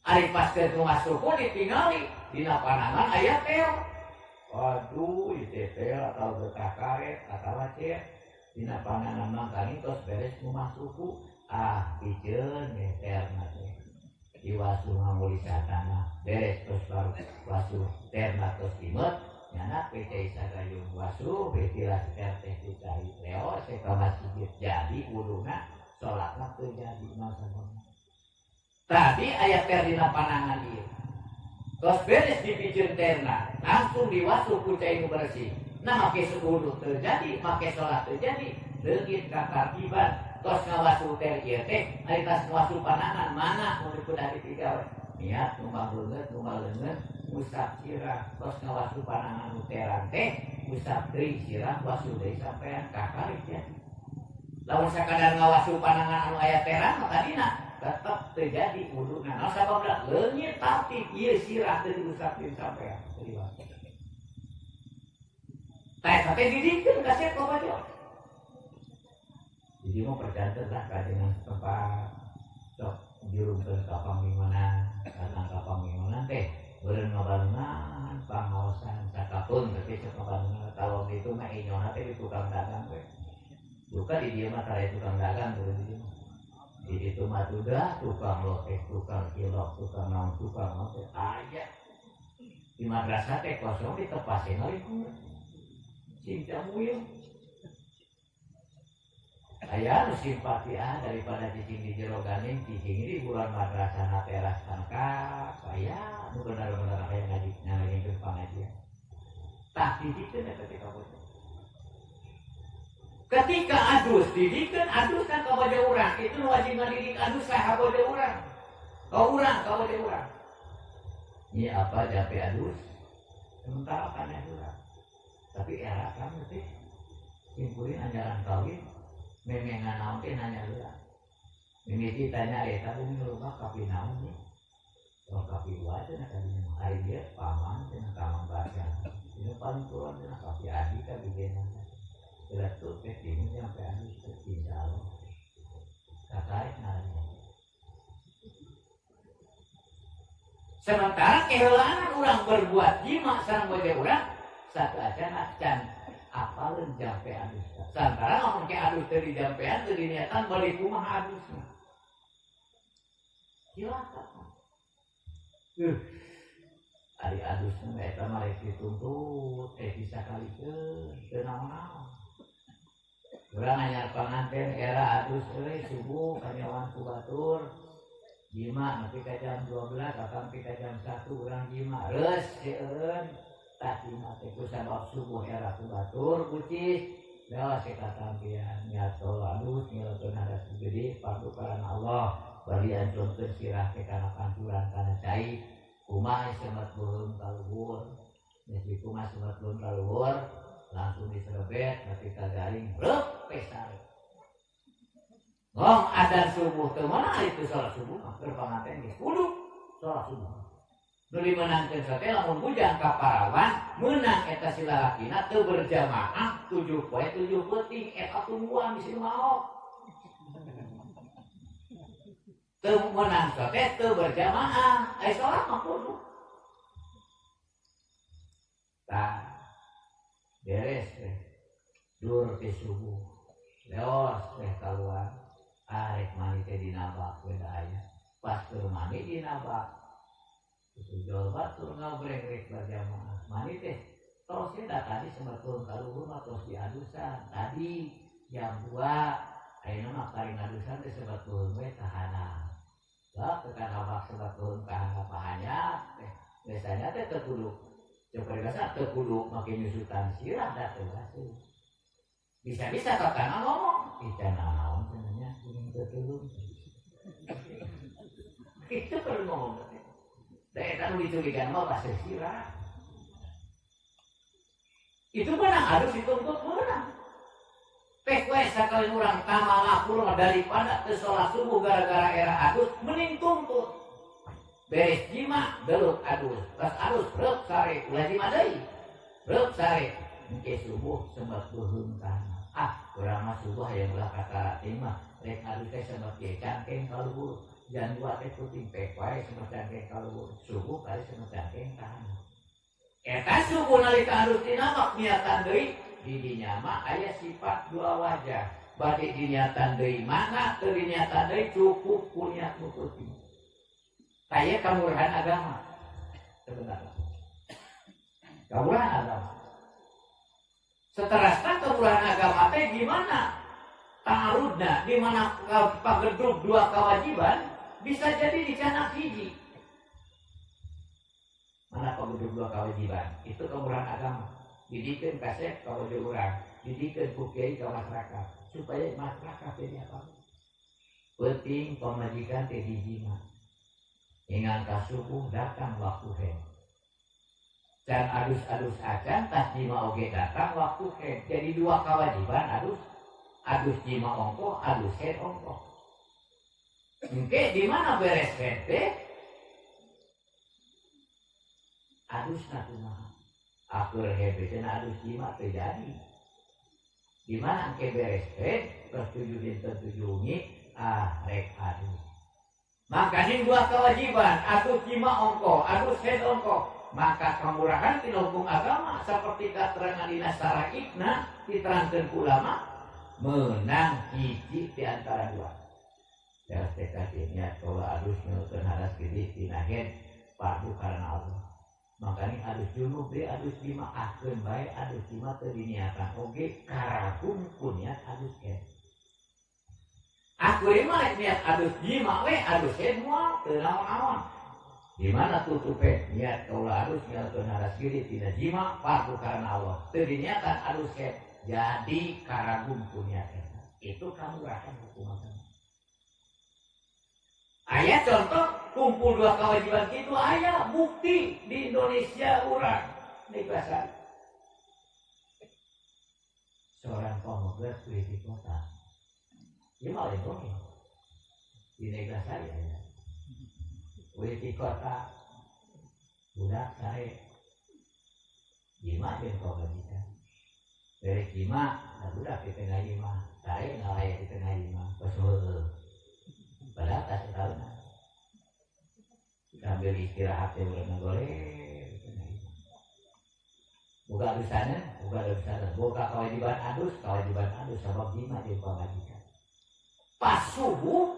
ari pas ke rumah suku ditingali dina panangan aya teo waduh ieu teh atau berkakaret atawa cek dina panangan mangkani tos beres rumah suku piceun terna teh diwasu nganggo satana beres tos baru wasu terna tos imut nyana PT sagayung wasu betilas teh dicai leo ka masjid jadi wuduna salatna teu jadi masalah tadi aya ter dina panangan ieu tos beres dipiceun terna langsung diwasu ku cai nu bersih nah make wudu terjadi make salat terjadi leungit katartiban tos ngawasu ter ieu teh ari tas ngawasu panangan mana mun kudu dari tiga niat rumah beungeut rumah leungeun usap sirah tos ngawasu panangan uteran teh usap deui sirah wasu deui sampean kakarik jadi lamun sakadar ngawasu panangan anu aya teran mah tadina tetep terjadi wuduna naon sababna leungit tartib ieu sirah teu diusapkeun sampean teu diwasu teh sampai didikeun ka set bajo. Jadi mau percanten lah kajengan setempat sok dirungkeun ka pangimana, datang ka pangimana teh beureun ngabarengan pangaosan sakapeung teh sok ngabarengan kalau itu mah inyona teh di tukang dagang we. Bukan di dieu mah tara tukang dagang beureun di dieu. Di ditu mah udah tukang lotek, tukang cilok, tukang naon, tukang teh aya. Di madrasah teh kosong ditepasin lingkungan. Cinta muyung aya nu simpati daripada cicing di jero ganing cicing di bulan madrasah teras tangkap aya nu benar-benar aya ngaji ngajikeun pangajian tah didikeun eta teh ka bocah ketika adus didikeun adus kan ka bojo urang itu nu wajib ngadidik adus ka bojo urang ka bojo urang ieu apa jape adus sementara kana urang tapi era kamu teh simpurin anjaran kawin memengan naon teh nanya heula mimiti tanya eta bumi loba kapi naon nih kalau kapi wae cenah kadinya ari dia paman cenah kamang baca ini paling turun cenah kapi adi ka bigeuna berat tuh teh ini sampai adi insyaallah kataek nanya sementara keheulaan urang berbuat jima sareng bojo urang satu aja can apalun jampe adus santara ngomong ke adus dari jampean teu diniatan balik kumaha adusna silakan ari adusna eta mah rek dituntut bisa kalikeun teu naon-naon urang anyar panganten era adus euy subuh kanyawan ku batur jima nepi ka jam 12 akan pi ka jam 1 urang jima reus seueun tadi mate ku sabab subuh era ku batur kucis ya sekatampian nyato adus ngelakeun hadas gede fardu karana Allah bari anjurkeun sirah teh kana panturan kana cai kumaha semet beulung ka luhur nya kumaha semet beulung ka luhur langsung diserebet nepi ka garing reup pesare ngong adzan subuh teu mana itu salat subuh mah keur panganten ge kudu salat subuh Nuli menangkeun sate lamun bujang ka parawan meunang eta si lalakina teu berjamaah 7 poe 7 peuting eta tungguan bisi mau. Teu meunang sate teu berjamaah, ai salat mah kudu. Tah. beres teh dur teh subuh leos teh keluar arek mani teh dinabak we aya pas keur mani dinabak itu jual batur ngabreng-breng berjamaah mani teh tos tadi sebetulnya kaluhur mah tos diadusan tadi jam 2 ayeuna mah kari ngadusan teh sebetulnya we tahanan lah tekan abak sebetulnya kahana pahanya teh biasanya teh teu kudu coba biasa teu kudu make nyusutan sirah da teu asuh bisa-bisa kakana ngomong kita naon cenanya kuring teu tulung itu perlu ngomong da eta nu dicurigan mah bahasa sirah itu menang harus dituntut menang pek we sakali urang tamalakul daripada teu salat subuh gara-gara era adus mending tuntut beres jima deluk adus pas adus reup sare ulah jima deui reup sare engke subuh sembat beuheung kana urang mah subuh hayang ulah kakarating mah rek adus teh sembat ge cangkeng kaluhur jam 2 teh puting pek wae sembat cangkeng kaluhur subuh kali sembat cangkeng kana eta subuh nalika adus dinabak niatan deui di dinya mah aya sifat dua wajah bade diniatan deui mana teu diniatan deui cukup ku niat nu penting kaya kamurahan agama sebenarnya kamurahan agama seterusnya kamurahan agama teh gimana ta'arudna di mana pagedruk dua kewajiban bisa jadi dicanak hiji mana pagedruk dua kewajiban itu kamurahan agama didikeun kasep ka wajah urang didikeun ku kiai ka masyarakat supaya masyarakat teh apa penting pamajikan teh hiji mah ingan ka subuh datang waktu hen dan adus-adus acan tas jima oge datang waktu hen jadi dua kewajiban adus jima ongkoh adus hen ongkoh engke di mana beres hen teh adus kumaha akur hebe cenah adus jima terjadi di mana engke beres hen terus tujuh dinten tujuh wengi rek adus makanya dua kewajiban adus jima ongkoh adus hen ongkoh maka kamurahan tina hukum agama seperti katerangan dina syara'ikna diterangkeun ulama menang hiji di antara dua ya tekadnya niat kalau adus nyeukeun hadas gede tina hen fardu karena Allah makanya adus junub be adus jima akeun bae adus jima teu diniatan oge karagum ku niat adus hen aku mah niat adus jima we adus hen moal teu naon-naon di mana tutupe niat kaulah adus nyeukeun hadas gede tina jima fardu karena Allah teu diniatan adus hen jadi karagum ku niat eta itu kamurahan hukum agama aya contoh kumpul dua kewajiban gitu aya bukti di Indonesia urang negara seorang pemuda di kota dia mau di negara saya ya di kota budak saya jima dan kewajiban dari jima budak di tengah jima saya ngalaya di tengah jima besul padahal tak setahun sambil istirahat ya udah ngegoreng buka adusana buka kewajiban adus sabab jima di pamajikan pas subuh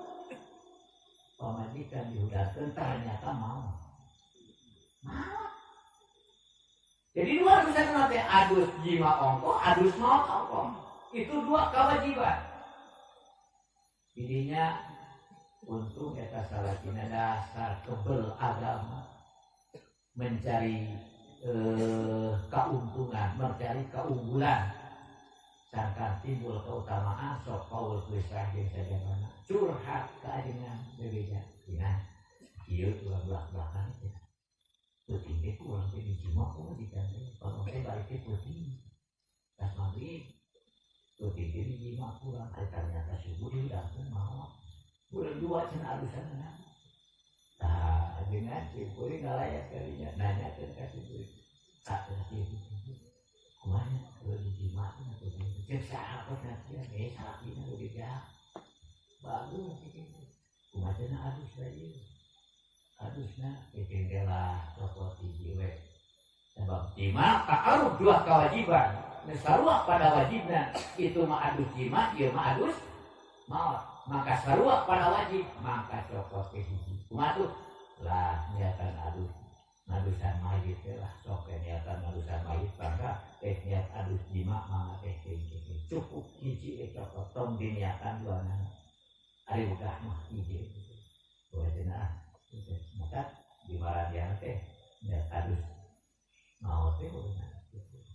pamajikan diudahkan ternyata mau jadi dua adusan nanti adus jima ongkoh adus mau ongkoh itu dua kewajiban jadinya untung eta salakina dasar kebel agama mencari keuntungan, mencari keunggulan sangkan timbul keutamaan sok kaul kisah jeung sajabana curhat ka ajengan bebeja dina ieu belak-belakan teh peuting teh urang teh dijima ku dikande kalau teh balik teh peuting pas maghrib peuting teh dijima urang ternyata subuh diudahkeun maot berdua cenah adusan nah dengan cipuri ngalayak kalinya nanya ke kasih tak kasih kumanya kalau dijima itu cek sahabat nanti sahabatnya udah jah bagus kumanya cenah adus lagi adusnya bikin gelah toko tijiwe sebab jima ta'aruf dua kewajiban sarua pada wajibna itu mah adus jima, ieu mah adus maut. Maka sarua pada wajib, maka cokot ke hiji. Kumaha tuh? Lah niatan adus ngadusan mayit lah, sok niatan ngadusan mayit bangga niat adus jima mangga teh cukup hiji cokot tong diniatan duana. Ari udah mah hiji. Wajibna maka di maradian teh niat adus maut teh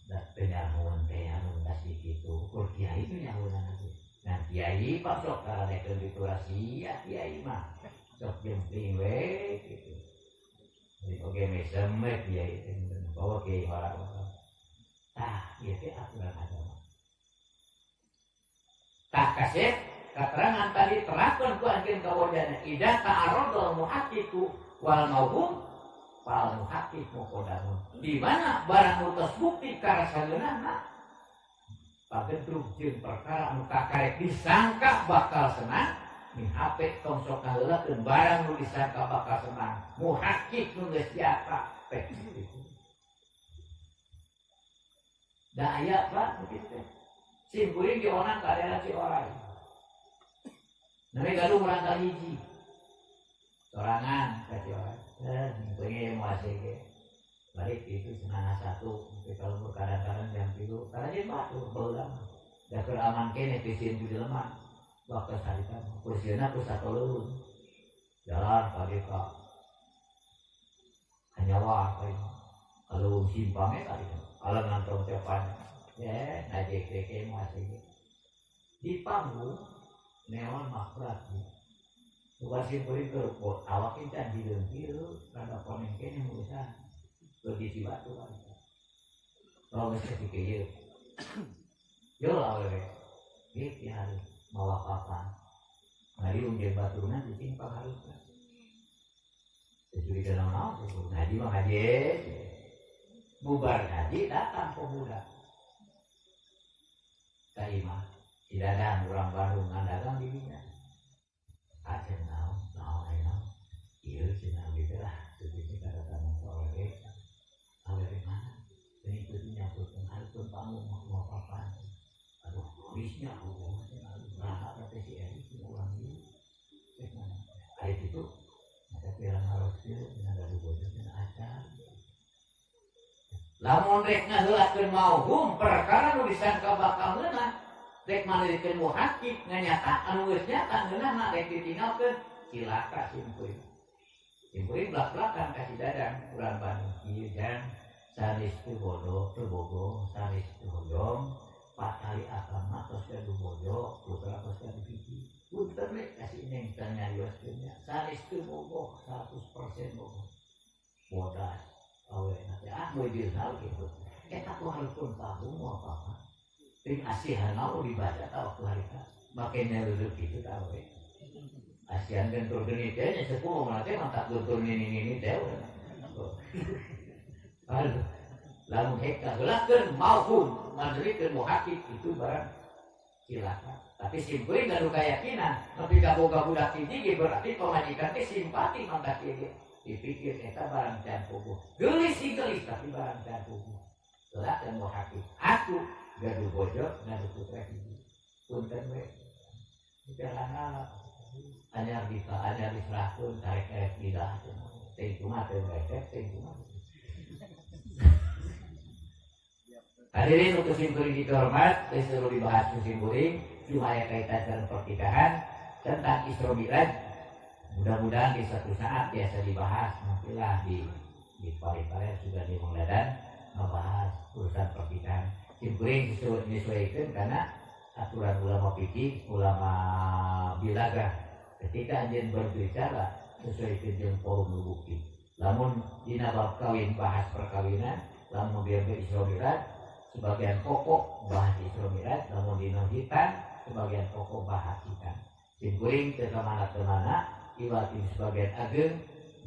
dan penyamun teh anu kasih kitu. Kur kiai itu nyahunan nanti. Nah kiai pak sok karanekeun diturasi ya kiai mah sok jempling we gitu. Jadi oke mesemet kiai teh bawa kiai orang-orang. Tah ieu teh aturan agama. Tah kasih keterangan tadi terapkan ku anjeun kawajana idza ta'arradal muhaqqiqu wal mauhum fal muhaqqiq muqaddamun. Di mana barang utus bukti karasageunana pagedruk jeung perkara anu kakarek disangka bakal senang min HP tong sok ngaheulakeun barang nu disangka bakal senang muhaqqiq nu geus nyata teh kitu. Da aya Pak kitu. Simpuling dionang ka daerah Ciwarai. Nami galuh urang ka hiji. Sorangan ka Ciwarai. Pengen muasih ke. Balik itu senang satu. Kalau berkadang-kadang jam 3. Karena dia batu beulang. Da keur aman kene pisin di jelema. Waktu sarita kursiana ku satulun. Jalan kali ka. Hanyawa kalau simpangnya kali. Kalau ngantong tepan. Ya, najek deke muasih. Di panggung neon makrat. Bukan simpuling keruput, awak kita dilentir, kada koneng kene urusan begitu batu kan. Kalau mesti dikeu. Yo awewe. Iki harus mawa papan. Ngari unjeur baturna ditimpang harusna. Jadi dalam naon itu ngaji mah ngaji. Bubar ngaji datang pemuda. Kaimah tidak ada orang Bandung ngandagang dirinya. Aja naon ieu cenah gitu lah seperti kata tamu awewe mana ini kudu nyambutkeun hareupeun panggung mau papan aduh bisnya nah teh si Eri urang ieu teh mana aya kitu ada pirang harus kieu cenah gaduh bojo cenah acan lamun rek ngaheulakeun mauhum perkara nu disangka bakal ngeunah rek maneukeun muhaqqiq nganyata anu geus nyata ngeunah rek ditinggalkeun cilaka simpuling. Simpuling belak-belakan kasih dadang urang Bandung ieu jan sanis teu bodoh teu bogoh sanis teu hoyong patali akama tos gaduh bodoh putra tos gaduh hiji punten we kasih neng teu nyarioskeun nya sanis teu bogoh 100% bogoh bodas aweuna teh moal jurnal kitu eta ku hareupeun panggung moal apa ting asihan mau dibaca ta waktu harita make nyareureuk kitu ta we asian gentur geni teh nya sepuh mah teh mantap gentur nini teh aduh lamun hekta heulakeun mauhum mandrikeun muhaqqiq itu barang cilaka tapi simpuling gaduh kayakinan nepi ka boga budak hiji berarti pamajikan teh simpati mangka kieu dipikir eta barang can puguh geulis tapi barang can puguh heulakeun muhaqqiq aku gaduh bojo gaduh putra hiji punten we jalana anyar diserahkeun karek didah teh kumaha teh resep teh kumaha hadirin untuk simpuling dihormat disuruh dibahas simpuling cuma ya kaitan dengan pernikahan tentang Isra Mi'raj mudah-mudahan di suatu saat biasa dibahas nantilah di paling-paling sudah di Mangladan membahas urusan pernikahan simpuling disesuaikan karena aturan ulama fikih ulama bilaga ketika anjeun berbicara sesuai dengan forum bukti lamun dina bab kawin bahas perkawinan lamun dia Isra Mi'raj sebagian pokok bahas Isra Mi'raj lamun dina hitan sebagian pokok bahas hitan simpuling teu kamana-mana iwati sebagian ageng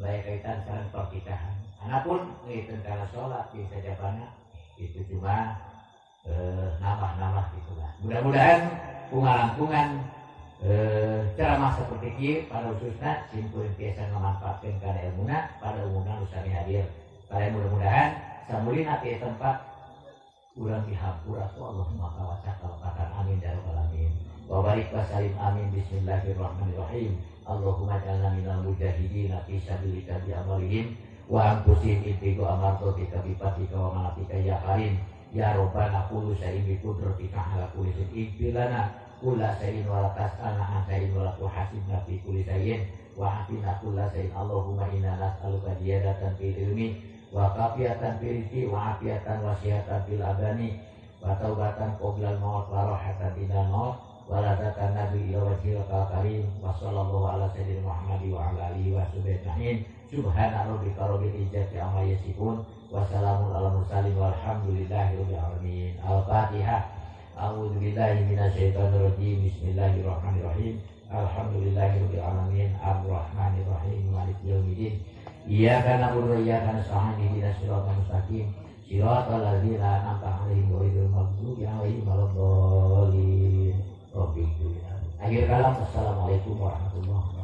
layak kaitan sareng pernikahan anapun ngeukeun kana salat di sajabana itu cuma nambah-nambah gitu lah. Mudah-mudahan pungalangkungan ceramah seperti ini pada khususnya simpuling biasa memanfaatkan karena ilmuna pada umumnya usahanya hadir. Kalian mudah-mudahan samulin hati tempat urang dihampura ku Allahumma kawasakal katan amin ya rabbal alamin. Wa barik wa salim amin bismillahirrahmanirrahim. Allahumma jalna minal mujahidin fi sabilika bi amalihim wa anfusin intigo amarto tika bipatika wa malatika ya karim ya robbana kulu sa'in bi kudratika ala kulli syai'in bilana kula sa'in wa tas'ana an sa'in wa tuhasibna fi kulli syai'in wa atina kulla sa'in. Allahumma inna nas'aluka ziyadatan fil ilmi wa kafiyatan fil rizqi wa afiyatan wa sihatan fil abani wa taubatan qoblal maut wa rahatan inda maut wa ladatan nabi ila wajhil karim wa sallallahu ala sayyidina Muhammad wa ala alihi wa sahbihi subhana rabbika rabbil izzati amma yasifun wa salamun ala mursalin walhamdulillahi rabbil alamin. Al-Fatihah. A'udzu billahi minasyaitonir rajim. Bismillahirrahmanirrahim. Alhamdulillahi rabbil alamin. Arrahmanir rahim. Maliki yaumiddin. Iyyaka na'budu wa iyyaka nasta'in. Ihdinas siratal mustaqim. Siratal ladzina an'amta 'alaihim ghairil maghdubi 'alaihim waladdallin. Akhir kalam. Assalamualaikum warahmatullahi wabarakatuh.